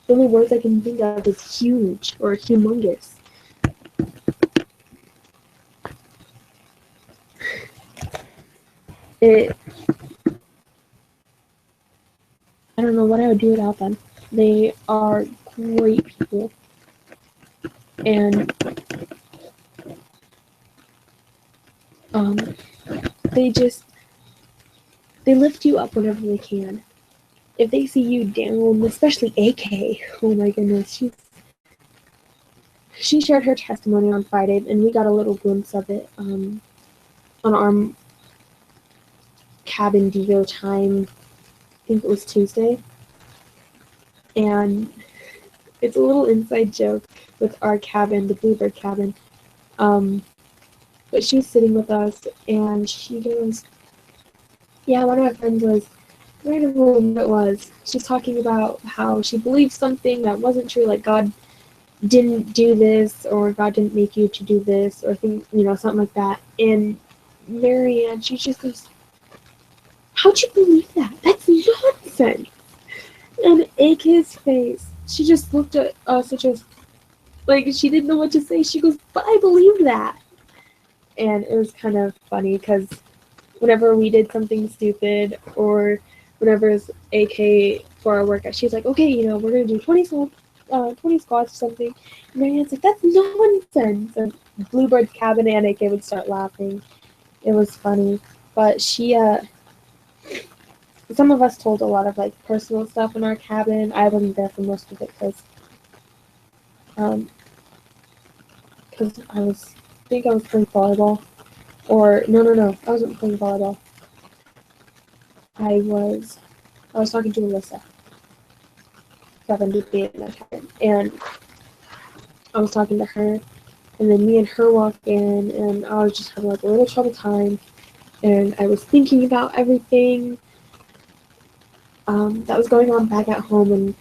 only words I can think of is huge or humongous. I don't know what I would do without them. They are great people. And they lift you up whenever they can. If they see you down, especially AK, oh my goodness, she shared her testimony on Friday, and we got a little glimpse of it on our cabin Devo time. I think it was Tuesday. And it's a little inside joke with our cabin, the Bluebird cabin. But she's sitting with us, and she goes, yeah, one of my friends was, I don't even know what it was. She's talking about how she believed something that wasn't true, like God didn't do this, or God didn't make you to do this, or something like that. And Marianne, she just goes, how'd you believe that? That's nonsense. And AK's face, she just looked at us and just, like, she didn't know what to say. She goes, but I believe that. And it was kind of funny, because whenever we did something stupid, or whenever it was AK for our workout, she's like, okay, we're going to do 20 squats or something. And Marianne's like, that's nonsense. And Bluebird's cabin and AK would start laughing. It was funny. But some of us told a lot of, like, personal stuff in our cabin. I wasn't there for most of it, because because I think I was playing volleyball. Or, no, I wasn't playing volleyball. I was talking to Alyssa, 7 in that cabin, and I was talking to her, and then me and her walked in, and I was just having like a little trouble time, and I was thinking about everything that was going on back at home, and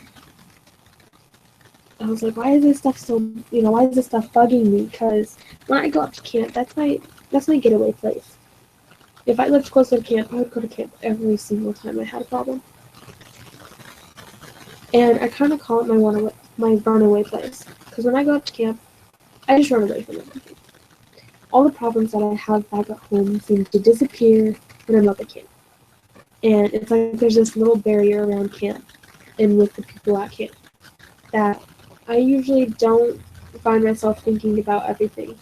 I was like, why is this stuff why is this stuff bugging me? Because when I go up to camp, that's my getaway place. If I lived closer to camp, I would go to camp every single time I had a problem. And I kind of call it my runaway place. Because when I go up to camp, I just run away from everything. All the problems that I have back at home seem to disappear when I'm up at camp. And it's like there's this little barrier around camp and with the people at camp that I usually don't find myself thinking about everything.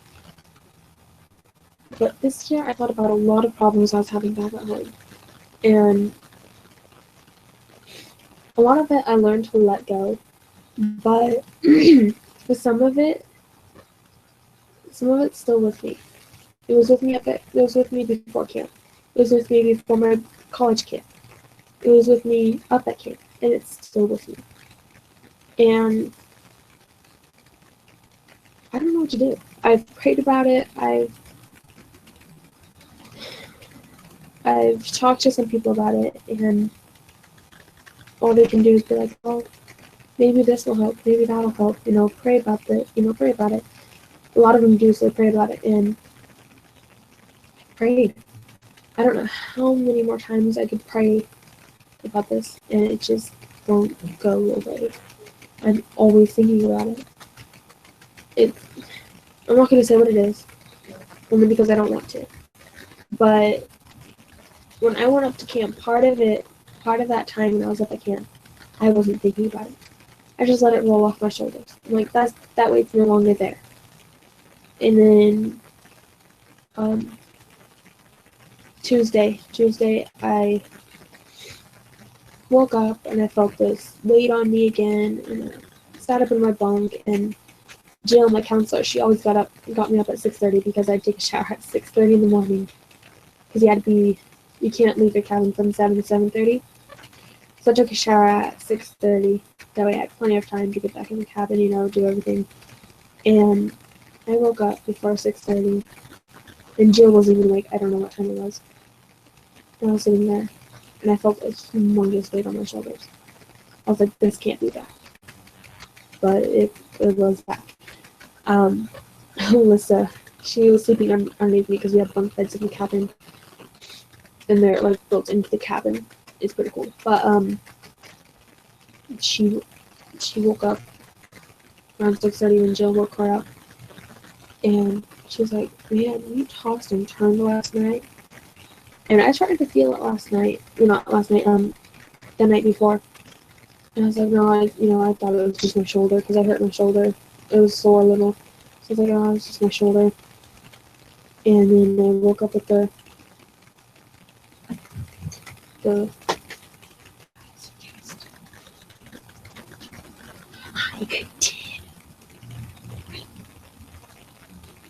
But this year I thought about a lot of problems I was having back at home. And a lot of it I learned to let go. But with some of it's still with me. It was with me before camp. It was with me before my college camp. It was with me up at camp, and it's still with me. And I don't know what to do. I've prayed about it. I've talked to some people about it, and all they can do is be like, "Oh, maybe this will help. Maybe that'll help." Pray about it. Pray about it. A lot of them do say pray about it, and I prayed. I don't know how many more times I could pray about this, and it just won't go away. I'm always thinking about it. I'm not going to say what it is, only because I don't want to. But when I went up to camp, part of that time when I was up at camp, I wasn't thinking about it. I just let it roll off my shoulders. I'm like, that weight's no longer there. And then Tuesday, I woke up and I felt this weight on me again, and I sat up in my bunk, and Jill, my counselor, she always got me up at 6:30 because I'd take a shower at 6:30 in the morning. Because you can't leave your cabin from 7 to 7:30. So I took a shower at 6:30. That way I had plenty of time to get back in the cabin, do everything. And I woke up before 6:30, and Jill wasn't even awake. I don't know what time it was. And I was sitting there, and I felt a humongous weight on my shoulders. I was like, this can't be back. But it was back. Alyssa, she was sleeping underneath me because we have bunk beds in the cabin. And they're like built into the cabin. It's pretty cool. But she woke up around 6:30 when Jill woke her up. And she was like, man, you tossed and turned last night. And I started to feel it last night. Well, not last night, the night before. And I was like, no, I thought it was just my shoulder because I hurt my shoulder. It was sore a little. So I was like, oh, it's just my shoulder. And then I woke up with the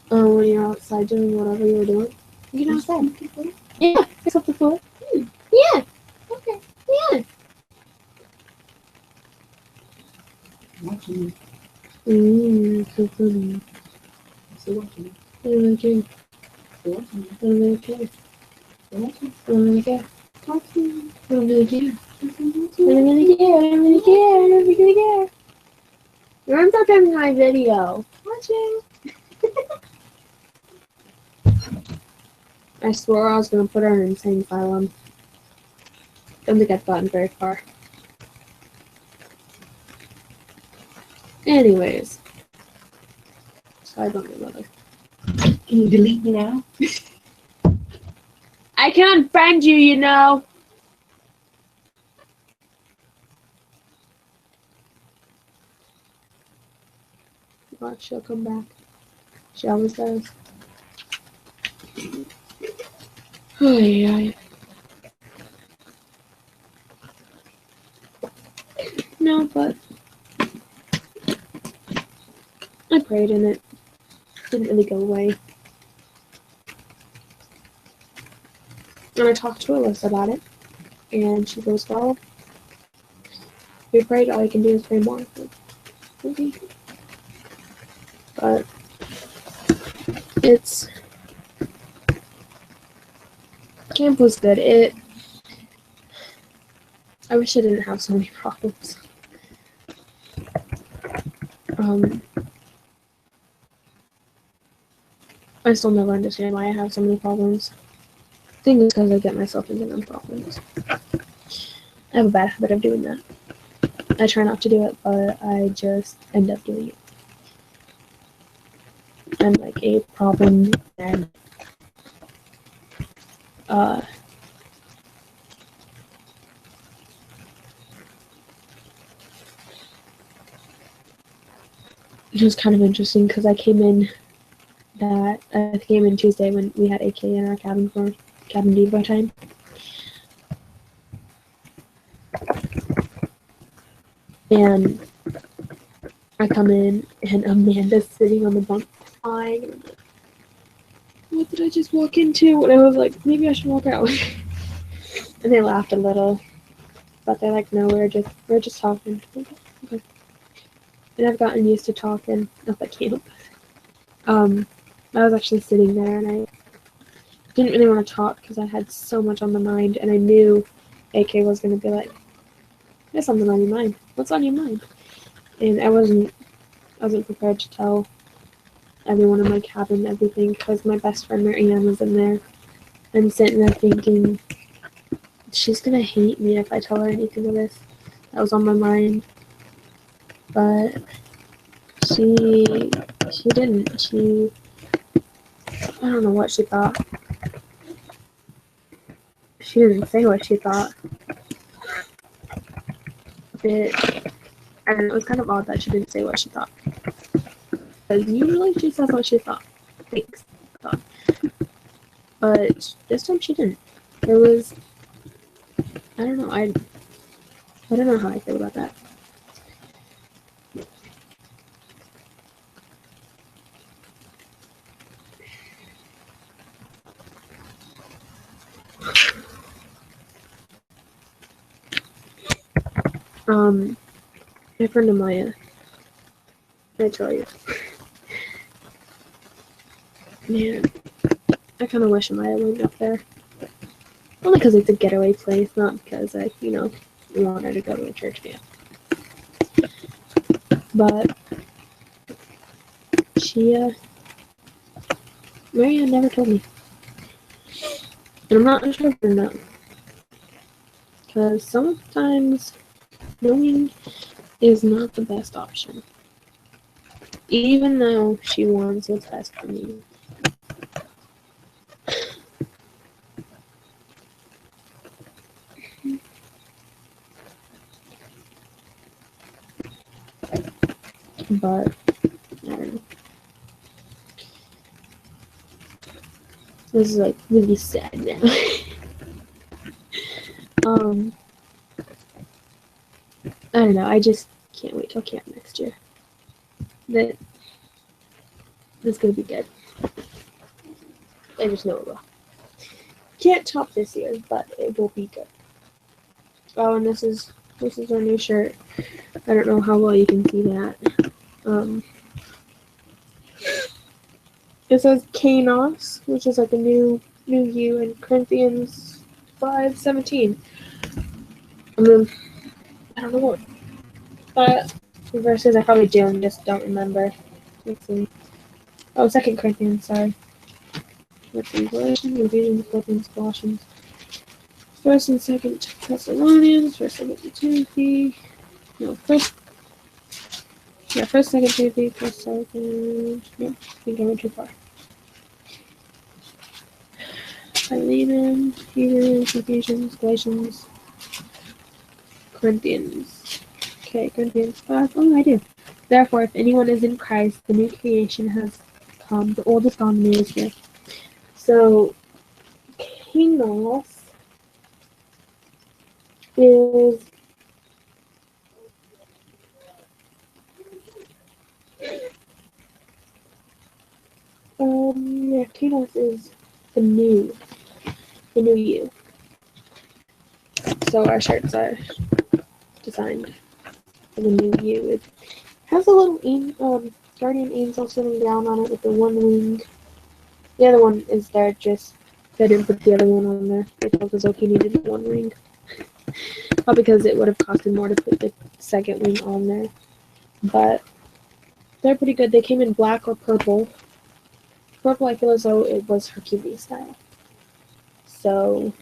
when you're outside doing whatever you're doing. You get outside. Yeah, pick up the phone. Yeah. Okay. Yeah. Watching. So funny. Still watching. I don't really care. Still watching. I don't really care. Still watching. I don't really care. Watching. I don't really care. I don't really care. I don't really care. I don't really care. You're stopping my video. Watching. I swore I was going to put her in an insane asylum. Don't think I've gotten very far. Anyways. So I don't know mother. Can you delete me now? I can unfriend you, you know. Watch, she'll come back. She always does. Ay. No, but I prayed in it. didn't really go away. And I talked to Alyssa about it, and she goes, well, you're afraid all you can do is pray more. Okay. But camp was good. I wish I didn't have so many problems. I still never understand why I have so many problems. I think it's because I get myself into them problems. I have a bad habit of doing that. I try not to do it, but I just end up doing it. I'm like a problem and it was kind of interesting because I came in Tuesday when we had AK in our cabin for cabin Devo time. And I come in and Amanda's sitting on the bunk crying. And I'm like, what did I just walk into? And I was like, maybe I should walk out. And they laughed a little. But they're like, no, we're just talking. Okay. And I've gotten used to talking up at camp. I was actually sitting there and I didn't really want to talk because I had so much on my mind, and I knew AK was going to be like, there's something on your mind. What's on your mind? And I wasn't prepared to tell everyone in my cabin everything because my best friend Marianne was in there. I'm sitting there thinking, she's going to hate me if I tell her anything of this. That was on my mind. But she didn't. I don't know what she thought. She didn't say what she thought. I don't know, it was kind of odd that she didn't say what she thought. Because usually she says what she thinks. But this time she didn't. It was, I don't know, I don't know how I feel about that. My friend Amaya, I tell you, man, I kind of wish Amaya went up there. Only because it's a getaway place, not because I, want her to go to a church camp. But Marianne never told me. And I'm not sure or not. Because sometimes knowing is not the best option. Even though she wants what's best for me. But, I don't know. This is like really sad now. I don't know, I just can't wait till camp next year. That's gonna be good. I just know it will. Can't top this year, but it will be good. Oh, and this is our new shirt. I don't know how well you can see that. It says Kanos, which is like a new you in Corinthians 5:17. I don't know what verses I probably do and just don't remember. Let's see. Oh, 2 Corinthians, sorry. Let's see, Galatians, Ephesians, Philippians, Colossians. 1st and 2nd Thessalonians, 1st and 2nd Timothy. No, 1st, 2nd Timothy, 1st, 2nd. No, I think I went too far. Philemon, Hebrews, Ephesians, Galatians, Corinthians. Okay, Corinthians 5. Oh, I do. Therefore, if anyone is in Christ, the new creation has come. The old is gone, the new is here. So, Kanos is Thanos is the new you. So our shirts are designed for the new you. It has a little guardian angel sitting down on it with the one wing. The other one is there, just they didn't put the other one on there. They felt as though he needed one wing. Probably because it would have costed more to put the second wing on there. But they're pretty good. They came in black or purple. Purple, I feel as though it was Hercules style. So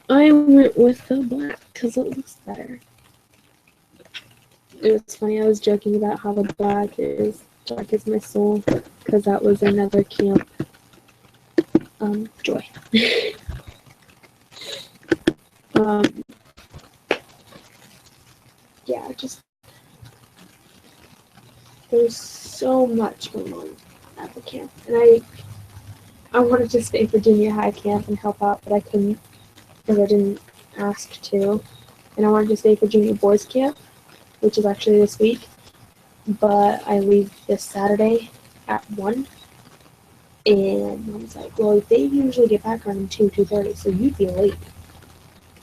I went with the black because it looks better. It was funny, I was joking about how the black is dark as my soul, because that was another camp joy. Yeah, just there's so much going on at the camp, and I wanted to stay for junior high camp and help out, but I couldn't because I didn't ask to, and I wanted to stay for junior boys camp, which is actually this week, but I leave this Saturday at 1, and Mom's like, well, they usually get back around 2:30, so you'd be late.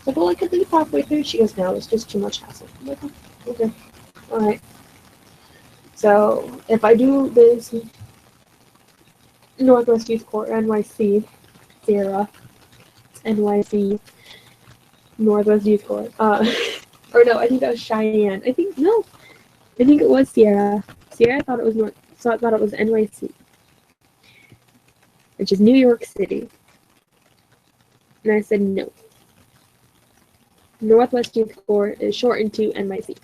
So, well, I could leave halfway through. She goes, no, it's just too much hassle. I'm like, okay, alright. So, if I do this Northwest Youth Corps, NYC, Sierra, NYC, Northwest Youth Corps, or no, I think that was Cheyenne. I think it was Sierra. Sierra, I thought it was I thought it was NYC, which is New York City. And I said no. Northwest Youth Corps is shortened to NYC.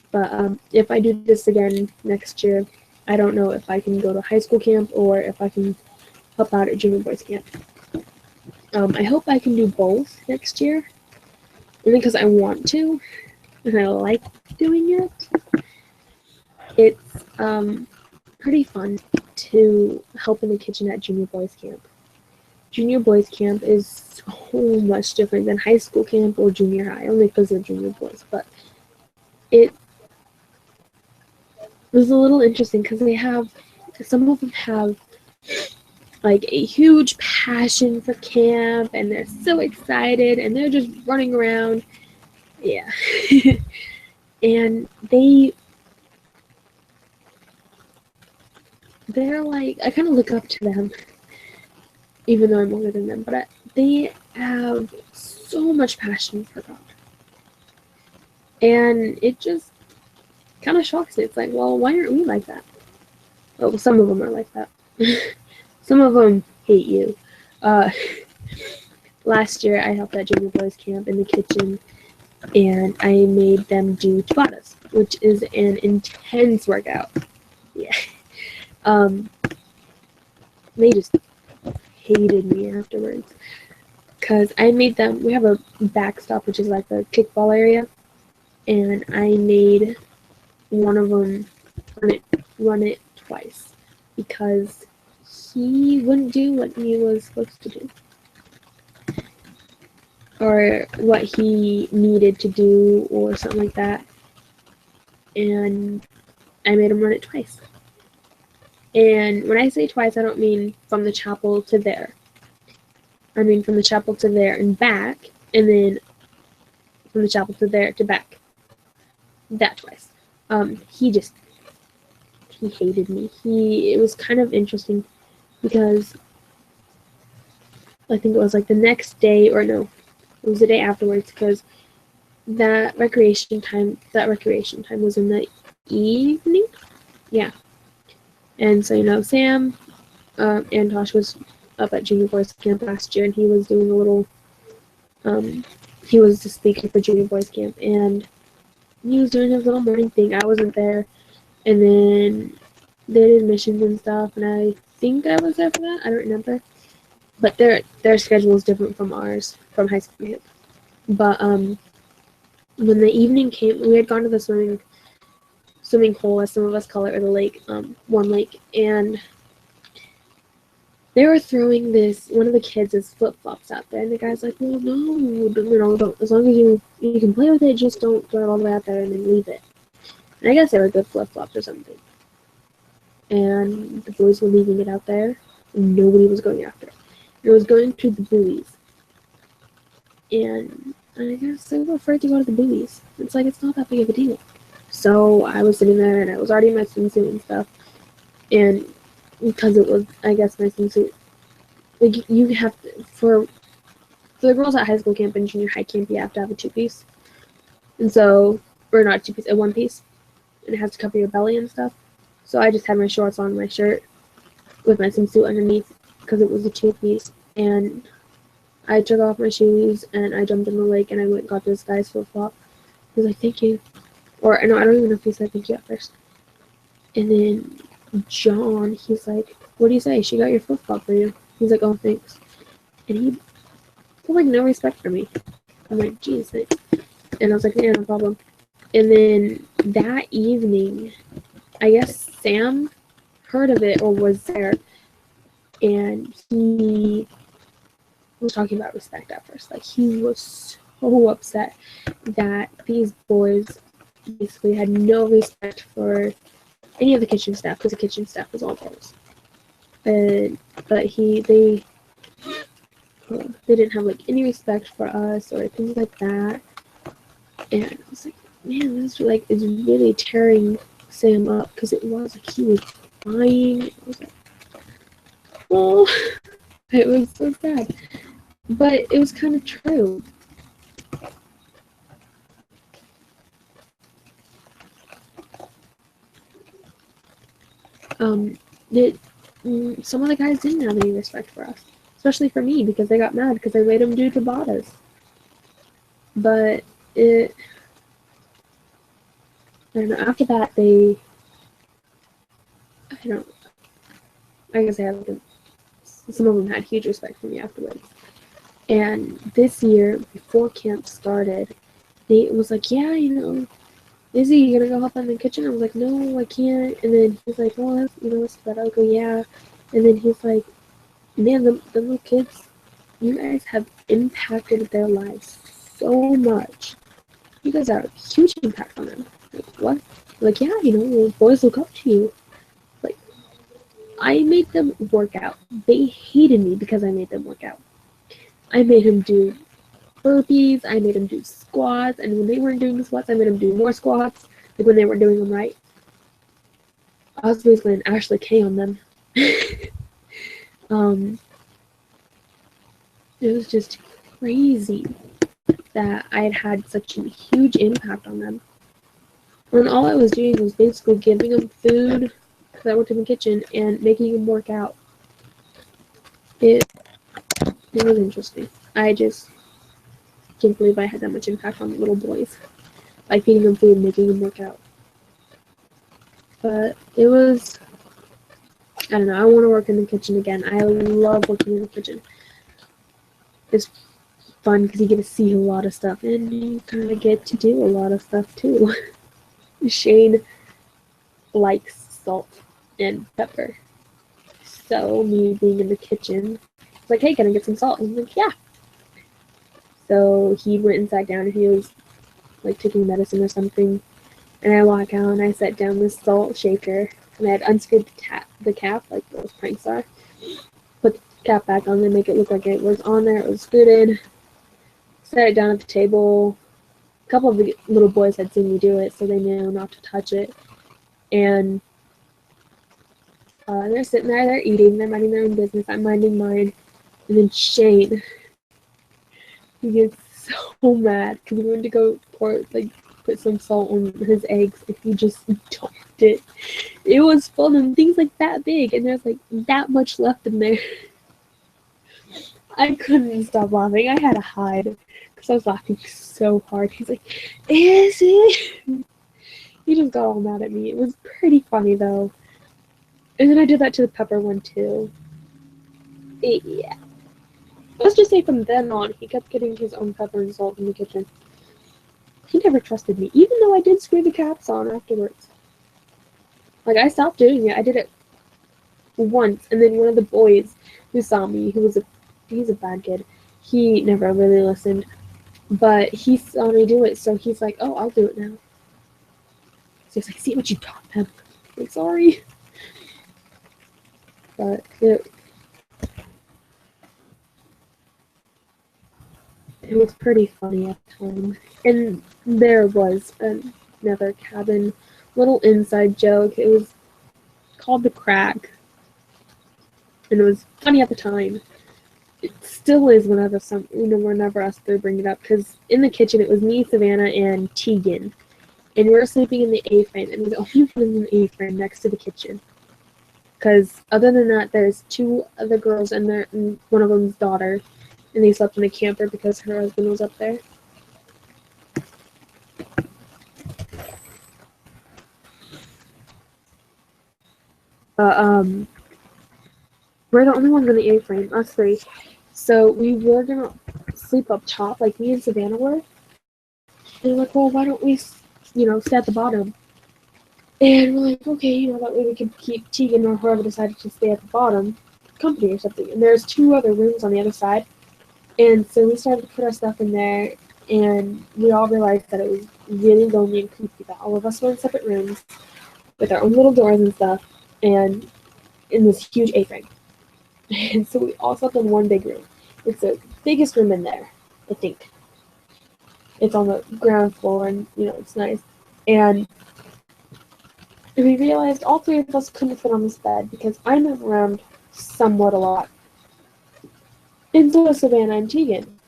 But if I do this again next year, I don't know if I can go to high school camp or if I can help out at junior boys camp. I hope I can do both next year, only because I want to, and I like doing it. It's pretty fun to help in the kitchen at junior boys camp. Junior boys camp is so much different than high school camp or junior high, only because they're junior boys, but it was a little interesting because some of them have like a huge passion for camp, and they're so excited, and they're just running around. Yeah. And they're like, I kind of look up to them, even though I'm older than them, but they have so much passion for God. And it just kind of shocks me. It's like, well, why aren't we like that? Well, some of them are like that. Some of them hate you. Last year, I helped at junior boys camp in the kitchen, and I made them do Tabatas, which is an intense workout. Yeah. They just hated me afterwards, because I made them, we have a backstop, which is like the kickball area, and I made one of them run it twice, because he wouldn't do what he was supposed to do, or what he needed to do, or something like that, and I made him run it twice. And when I say twice, I don't mean from the chapel to there. I mean from the chapel to there and back, and then from the chapel to there to back. That twice. He hated me. It was kind of interesting because I think it was like the next day, or no, it was the day afterwards, because that recreation time was in the evening. Yeah. And so, Sam and Tosh was up at junior boys camp last year, and he was doing a little, he was the speaker for junior boys camp, and he was doing his little morning thing. I wasn't there, and then they did missions and stuff, and I think I was there for that. I don't remember, but their schedule is different from ours, from high school camp. But when the evening came, we had gone to the swimming hole, as some of us call it, or the lake, one lake, and they were throwing one of the kids' flip-flops out there, and the guy's like, well, no, don't, as long as you can play with it, just don't throw it all the way out there and then leave it. And I guess they were good flip-flops or something. and the boys were leaving it out there, and nobody was going after it. It was going to the buoys, and I guess they were afraid to go to the buoys. It's like, it's not that big of a deal. So I was sitting there, and I was already in my swimsuit and stuff, and because it was, I guess, my swimsuit, like, you have to, for the girls at high school camp and junior high camp, you have to have a two-piece. And so, or not two-piece, a one-piece. And it has to cover your belly and stuff. So I just had my shorts on, my shirt, with my swimsuit underneath, because it was a two-piece. And I took off my shoes, and I jumped in the lake, and I went and got this guy's flip-flop. He was like, thank you. Or, no, I don't even know if he said thank you at first. And then John, he's like, what do you say? She got your flip-flop for you. He's like, oh, thanks. And he had, like, no respect for me. I'm like, geez, thanks. And I was like, yeah, no problem. And then that evening, I guess Sam heard of it or was there, and he was talking about respect at first. Like, he was so upset that these boys basically had no respect for any of the kitchen staff, because the kitchen staff was all girls. But they didn't have, like, any respect for us or things like that. And I was like, man, this like is really tearing Sam up, because it was like he was crying. I was like, oh, it was so sad, but it was kind of true. That some of the guys didn't have any respect for us, especially for me, because they got mad because I made them do Tabatas. But I don't know, after that, I guess some of them had huge respect for me afterwards. And this year, before camp started, Nate was like, yeah, Izzy, you gonna go help in the kitchen? I was like, no, I can't. And then he's like, well, it's bad. I'll go, yeah. And then he's like, man, the little kids, you guys have impacted their lives so much. You guys are a huge impact on them. Like, what? Like, yeah, boys look up to you. Like, I made them work out. They hated me because I made them work out. I made him do burpees, I made him do squats, and when they weren't doing the squats, I made him do more squats, like when they weren't doing them right. I was basically an Ashley K on them. It was just crazy that I had such a huge impact on them. When all I was doing was basically giving them food, because I worked in the kitchen, and making them work out. It was interesting. I just can't believe I had that much impact on little boys by feeding them food and making them work out. But it was, I don't know, I want to work in the kitchen again. I love working in the kitchen. It's fun because you get to see a lot of stuff, and you kind of get to do a lot of stuff too. Shane likes salt and pepper. So me being in the kitchen, it's like, hey, can I get some salt? And I'm like, yeah. So he went and sat down, and he was like taking medicine or something. And I walk out, and I set down this salt shaker, and I had unscrewed the cap, like those pranks are. Put the cap back on, and make it look like it was on there. It was screwed in. Set it down at the table. A couple of the little boys had seen me do it, so they knew not to touch it. And they're sitting there, they're eating, they're minding their own business. I'm minding mine. And then Shane, he gets so mad because he went to go put some salt on his eggs, and he just dumped it. It was full of things like that big, and there's like that much left in there. I couldn't stop laughing. I had to hide because I was laughing so hard. He's like, is it? He just got all mad at me. It was pretty funny though. And then I did that to the pepper one too. Yeah. Let's just say from then on, he kept getting his own pepper and salt in the kitchen. He never trusted me, even though I did screw the caps on afterwards. Like, I stopped doing it. I did it once, and then one of the boys who saw me, he's a bad kid, he never really listened, but he saw me do it, so he's like, oh, I'll do it now. So he's like, see what you taught them. I'm like, sorry. but it was pretty funny at the time. And there was another cabin, little inside joke. It was called the Crack, and it was funny at the time. It still is whenever us three bring it up, because in the kitchen it was me, Savannah, and Tegan, and we were sleeping in the A-frame, and we were the only one in the A-frame next to the kitchen. Because other than that, there's two other girls and one of them's daughter, and they slept in a camper because her husband was up there. We're the only ones in the A-frame, us three. So we were gonna sleep up top, like me and Savannah were. And we're like, well, why don't we, stay at the bottom? And we're like, okay, that way we could keep Tegan or whoever decided to stay at the bottom company or something. And there's two other rooms on the other side. And so we started to put our stuff in there, and we all realized that it was really lonely and creepy, that all of us were in separate rooms with our own little doors and stuff, and in this huge A-frame. And so we all slept in one big room. It's the biggest room in there, I think. It's on the ground floor, and, it's nice. And we realized all three of us couldn't fit on this bed because I move around somewhat a lot. And so does Savannah and Tegan.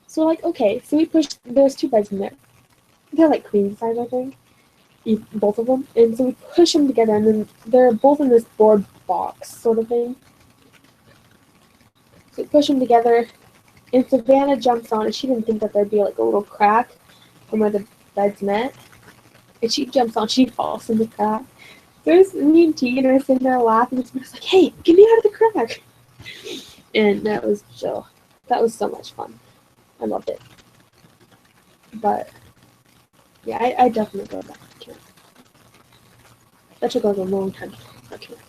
So we're like, okay, so we pushed, there's two beds in there. They're like queen size, I think. Both of them. And so we push them together, and then they're both in this board box sort of thing. So we push them together, and Savannah jumps on, and she didn't think that there'd be like a little crack from where the beds met. And she jumps on, she falls in the crack. There's me and Tegan are sitting there laughing, and Savannah's like, hey, get me out of the crack. And that was so much fun. I loved it. But yeah, I definitely go back to camp. That took like a long time to go back to camp.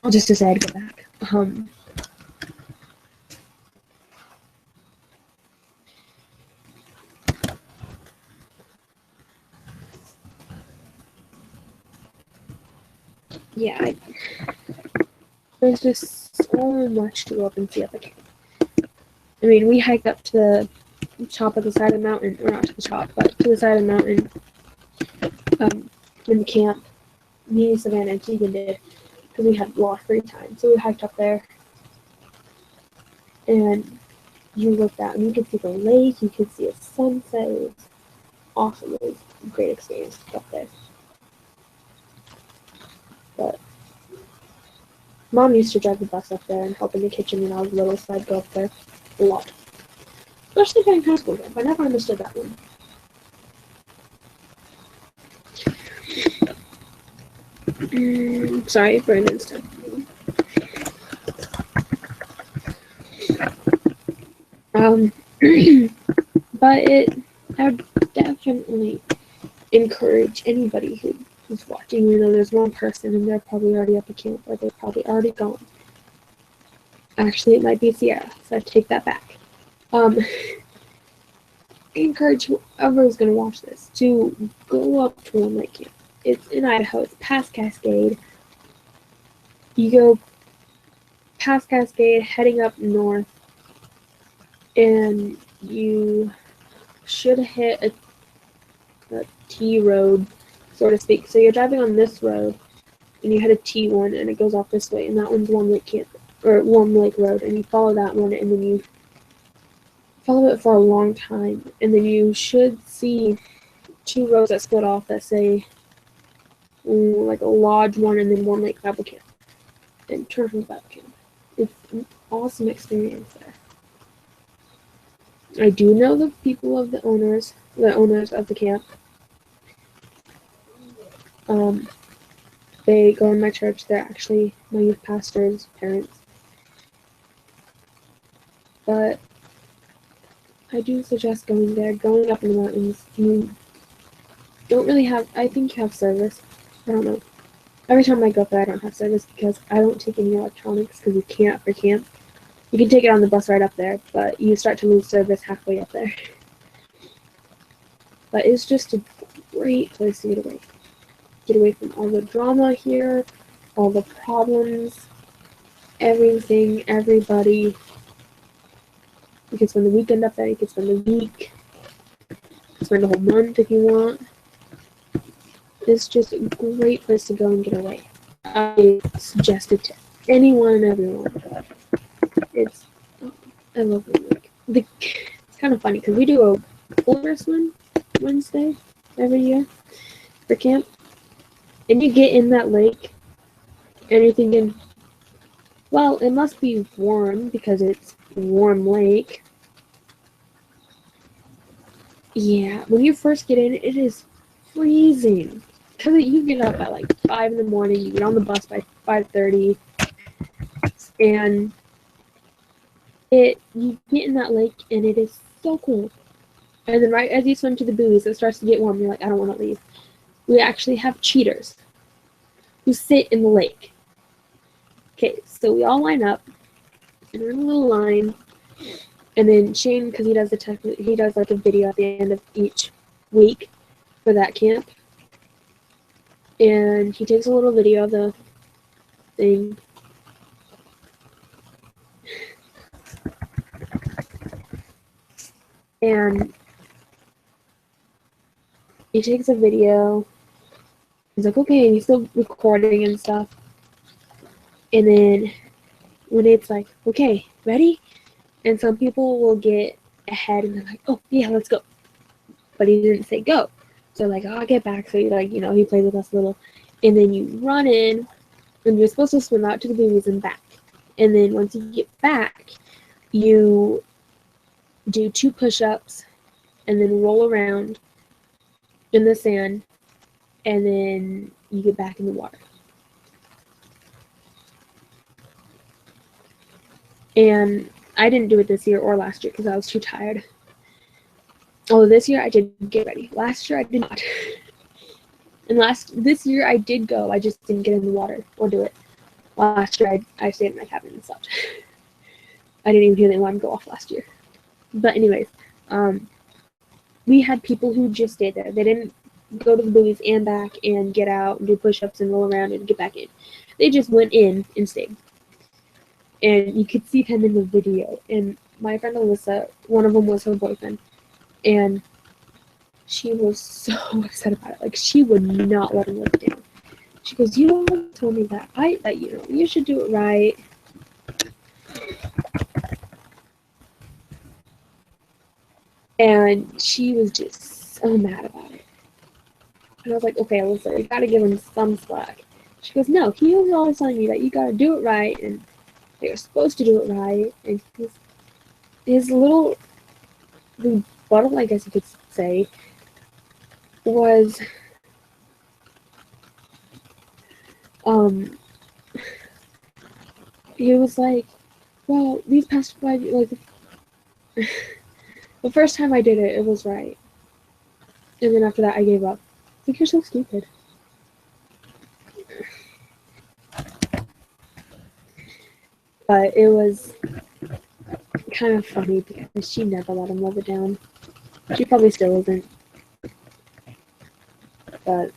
I'll just decide to go back. Yeah, there's just so much to go up and see at the camp. I mean, we hiked up to the top of the side of the mountain, or not to the top, but to the side of the mountain, in the camp. Me, Savannah, and Tegan did, because we had a lot of free time. So we hiked up there, and you looked out, and you could see the lake, you could see a sunset. It was awesome. It was a great experience up there. But Mom used to drive the bus up there and help in the kitchen when I was little, so I'd go up there a lot. Especially during high school camp. I never understood that one. Sorry, Brandon's talking. But I would definitely encourage anybody who's watching. There's one person and they're probably already at the camp, or they're probably already gone. Actually, it might be Sierra, so I take that back. I encourage whoever is going to watch this to go up to Warm Lake Camp. It's in Idaho. It's past Cascade. You go past Cascade, heading up north, and you should hit a T road, so to speak. So you're driving on this road, and you hit a T1, and it goes off this way, and that one's Warm Lake Camp, or Warm Lake Road, and you follow that one, and then you follow it for a long time, and then you should see two roads that split off that say like a Lodge one and then Warm Lake Bible Camp, and turn from the Bible Camp. It's an awesome experience there. I do know the people of the owners of the camp. They go in my church. They're actually my youth pastor's parents. But I do suggest going there, going up in the mountains. You don't really have, I think you have service. I don't know. Every time I go up there, I don't have service because I don't take any electronics because you can't for camp. You can take it on the bus right up there, but you start to lose service halfway up there. But it's just a great place to get away. Get away from all the drama here, all the problems, everything, everybody. You can spend the weekend up there, you can spend the week, you can spend a whole month if you want. It's just a great place to go and get away. I suggest it to anyone and everyone. It's, I love the lake. It's kind of funny because we do a polar swim Wednesday every year for camp. And you get in that lake and you're thinking, well, it must be warm because it's a warm lake. Yeah, when you first get in, it is freezing. Because you get up at like 5 in the morning, you get on the bus by 5:30, and you get in that lake and it is so cool. And then right as you swim to the buoys, it starts to get warm. You're like, I don't want to leave. We actually have cheaters who sit in the lake. Okay, so we all line up, and we're in a little line. And then Shane, because he does like a video at the end of each week for that camp, and he takes a little video of the thing. And he takes a video. He's like, okay, and he's still recording and stuff. And then when it's like, okay, ready? And some people will get ahead and they're like, oh, yeah, let's go. But he didn't say go. So like, oh, I'll get back. So he plays with us a little. And then you run in, and you're supposed to swim out to the buoys and back. And then once you get back, you do 2 push-ups and then roll around in the sand, and then you get back in the water. And I didn't do it this year or last year because I was too tired. Oh, this year I did get ready. Last year I did not. And this year I did go. I just didn't get in the water or do it. Last year I stayed in my cabin and slept. I didn't even hear the alarm go off last year. But anyways, we had people who just stayed there. They didn't go to the buoys and back and get out and do push-ups and roll around and get back in. They just went in and stayed. And you could see them in the video. And my friend Alyssa, one of them was her boyfriend. And she was so upset about it. Like, she would not let him live it down. She goes, you always told me that you should do it right. And she was just so mad about it. And I was like, okay, Alyssa, you gotta give him some slack. She goes, no, he was always telling me that you gotta do it right, and that you're supposed to do it right. And his little rebuttal, I guess you could say, was, he was like, well, these past 5 years, like, the first time I did it, it was right. And then after that, I gave up. I think you're so stupid. But it was kind of funny because she never let him live it down. She probably still isn't. But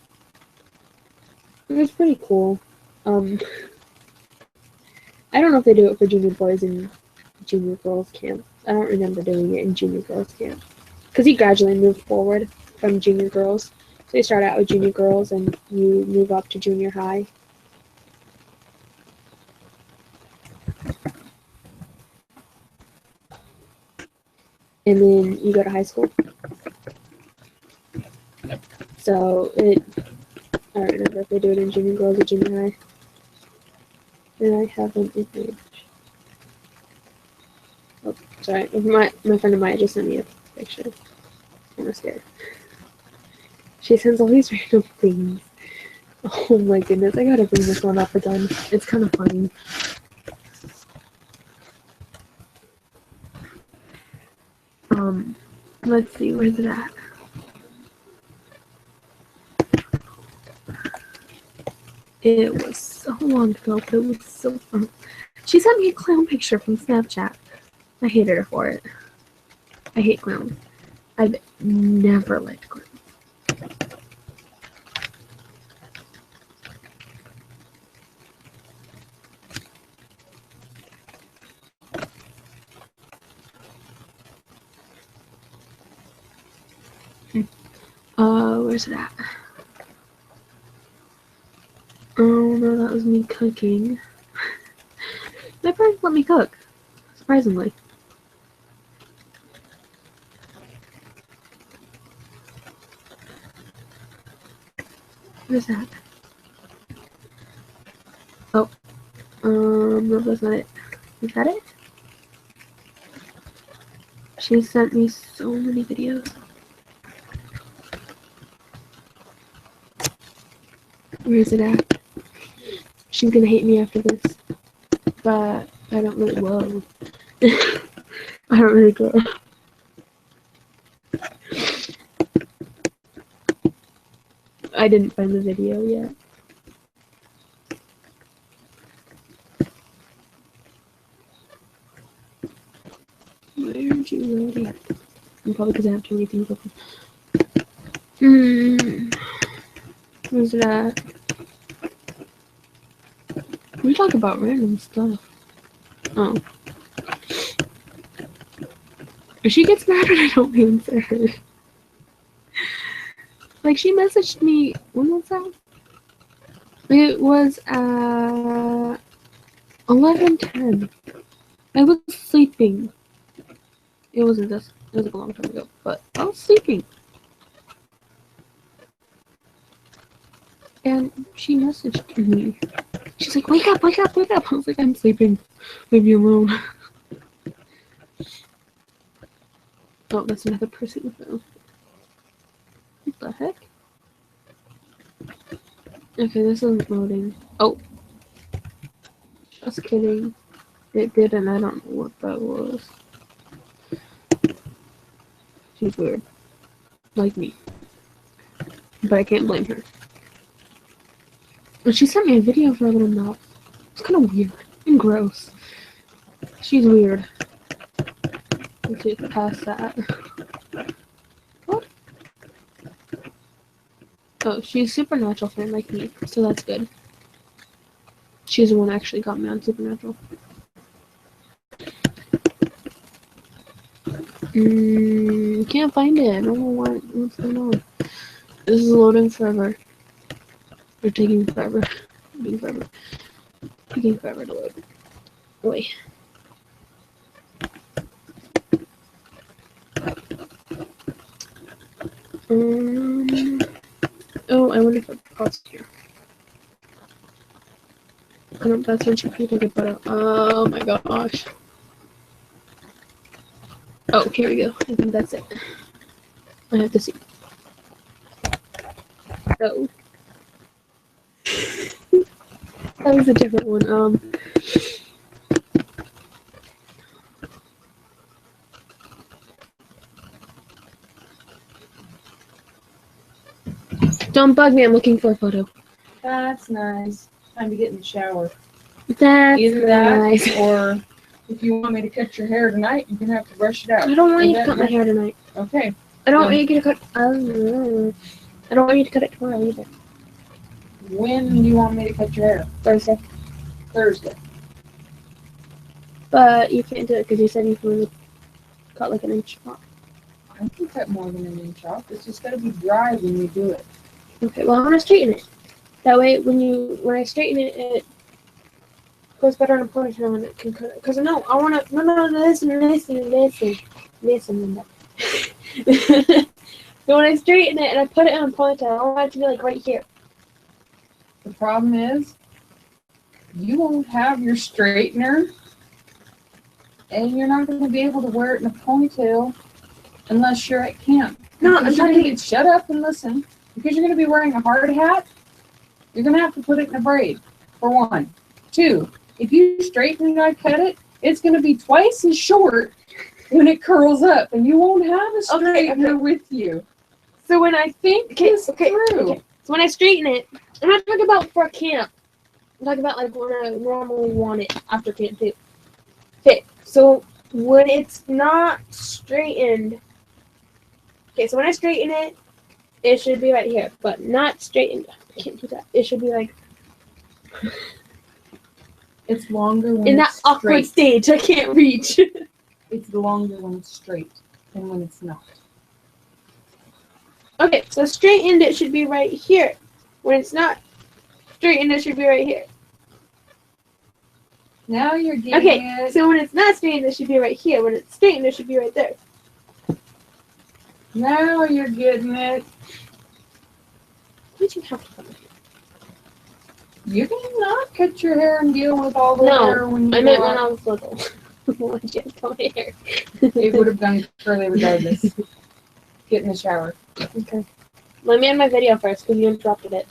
it was pretty cool. I don't know if they do it for junior boys and junior girls camp. I don't remember doing it in junior girls camp. Because he gradually moved forward from junior girls. So you start out with junior girls and you move up to junior high. And then you go to high school. So I don't remember if they do it in junior girls or junior high. And I have an image. Oh, sorry. My friend Amaya just sent me a picture. I'm scared. She sends all these random things. Oh my goodness, I gotta bring this one up again. It's kind of funny. Let's see, where's it at? It was so long ago, but it was so fun. She sent me a clown picture from Snapchat. I hated her for it. I hate clowns. I've never liked clowns. Where's it at? Oh no, that was me cooking. My parents let me cook, surprisingly. What is that? Oh, no, that's not it. Is that it? She sent me so many videos. Where is it at? She's gonna hate me after this, but I don't really. Whoa. I don't really care. I didn't find the video yet. Why aren't you loading? Probably because I have too many things open. Where's it at? We talk about random stuff. Oh. If she gets mad when I don't answer her. Like, she messaged me, when was that? It was at 11:10. I was sleeping. It wasn't this. It was like a long time ago, but I was sleeping. And she messaged me. She's like, wake up, wake up, wake up. I was like, I'm sleeping. Leave me alone. Oh, that's another person. What the heck? Okay, this isn't loading. Oh. Just kidding. It did, and I don't know what that was. She's weird. Like me. But I can't blame her. But she sent me a video of her little mouth. It's kind of weird and gross. She's weird. Let's see, past that. What? Oh, she's a Supernatural fan like me, so that's good. She's the one that actually got me on Supernatural. Can't find it. I don't know what's going on. This is loading forever. They're taking forever. Taking forever. Taking forever to load. Wait. Oh, I wonder if it paused here. I don't, that's when people get put out. Oh my gosh. Oh, here we go. I think that's it. I have to see. Oh. That was a different one. Don't bug me, I'm looking for a photo. That's nice. Time to get in the shower. That's Either nice. that, or if you want me to cut your hair tonight, you're gonna have to brush it out. I don't want you to cut my hair tonight. Okay. I don't want you to cut. I don't want you to cut it tomorrow either. When do you want me to cut your hair? Thursday. Thursday. But you can't do it because you said you can cut like an inch off. I can cut more than an inch off. It's just gotta be dry when you do it. Okay. Well, I want to straighten it. That way, when I straighten it, it goes better in a ponytail and it can cut it. Because no, I want to. No, listen. So when I straighten it and I put it in a ponytail, I want it to be like right here. The problem is, you won't have your straightener, and you're not going to be able to wear it in a ponytail unless you're at camp. No, I'm trying to shut up and listen. Because you're going to be wearing a hard hat, you're going to have to put it in a braid, for one. Two, if you straighten it and I cut it, it's going to be twice as short when it curls up, and you won't have a straightener with you. So when I think this through. So when I straighten it, I'm not talking about for camp. I'm talking about like when I normally want it after camp too. Okay, so when it's not straightened. Okay, so when I straighten it, it should be right here, but not straightened. I can't do that. It should be like it's longer when in that it's awkward straight. stage. I can't reach. It's longer when it's straight than when it's not. Okay, so straightened it should be right here. When it's not straightened, it should be right here. Now you're getting Okay, it. so when it's not straightened, it should be right here. When it's straightened, it should be right there. Now you're getting it. Why did you have to come here? You can not cut your hair and deal with all the No, hair when you I meant go when I out. was little. Why did you have to come here? It would have done curly regardless. Get in the shower. Okay. Let me end my video first because you interrupted it.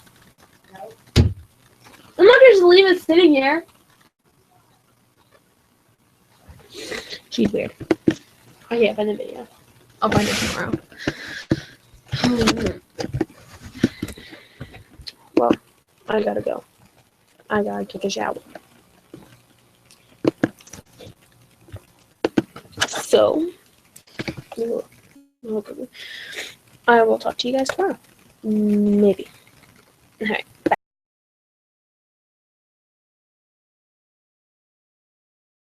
I'm not gonna just leave it sitting here. She's weird. I can't find the video. I'll find it tomorrow. Well, I gotta go. I gotta take a shower. So, I will talk to you guys tomorrow. Maybe. Alright.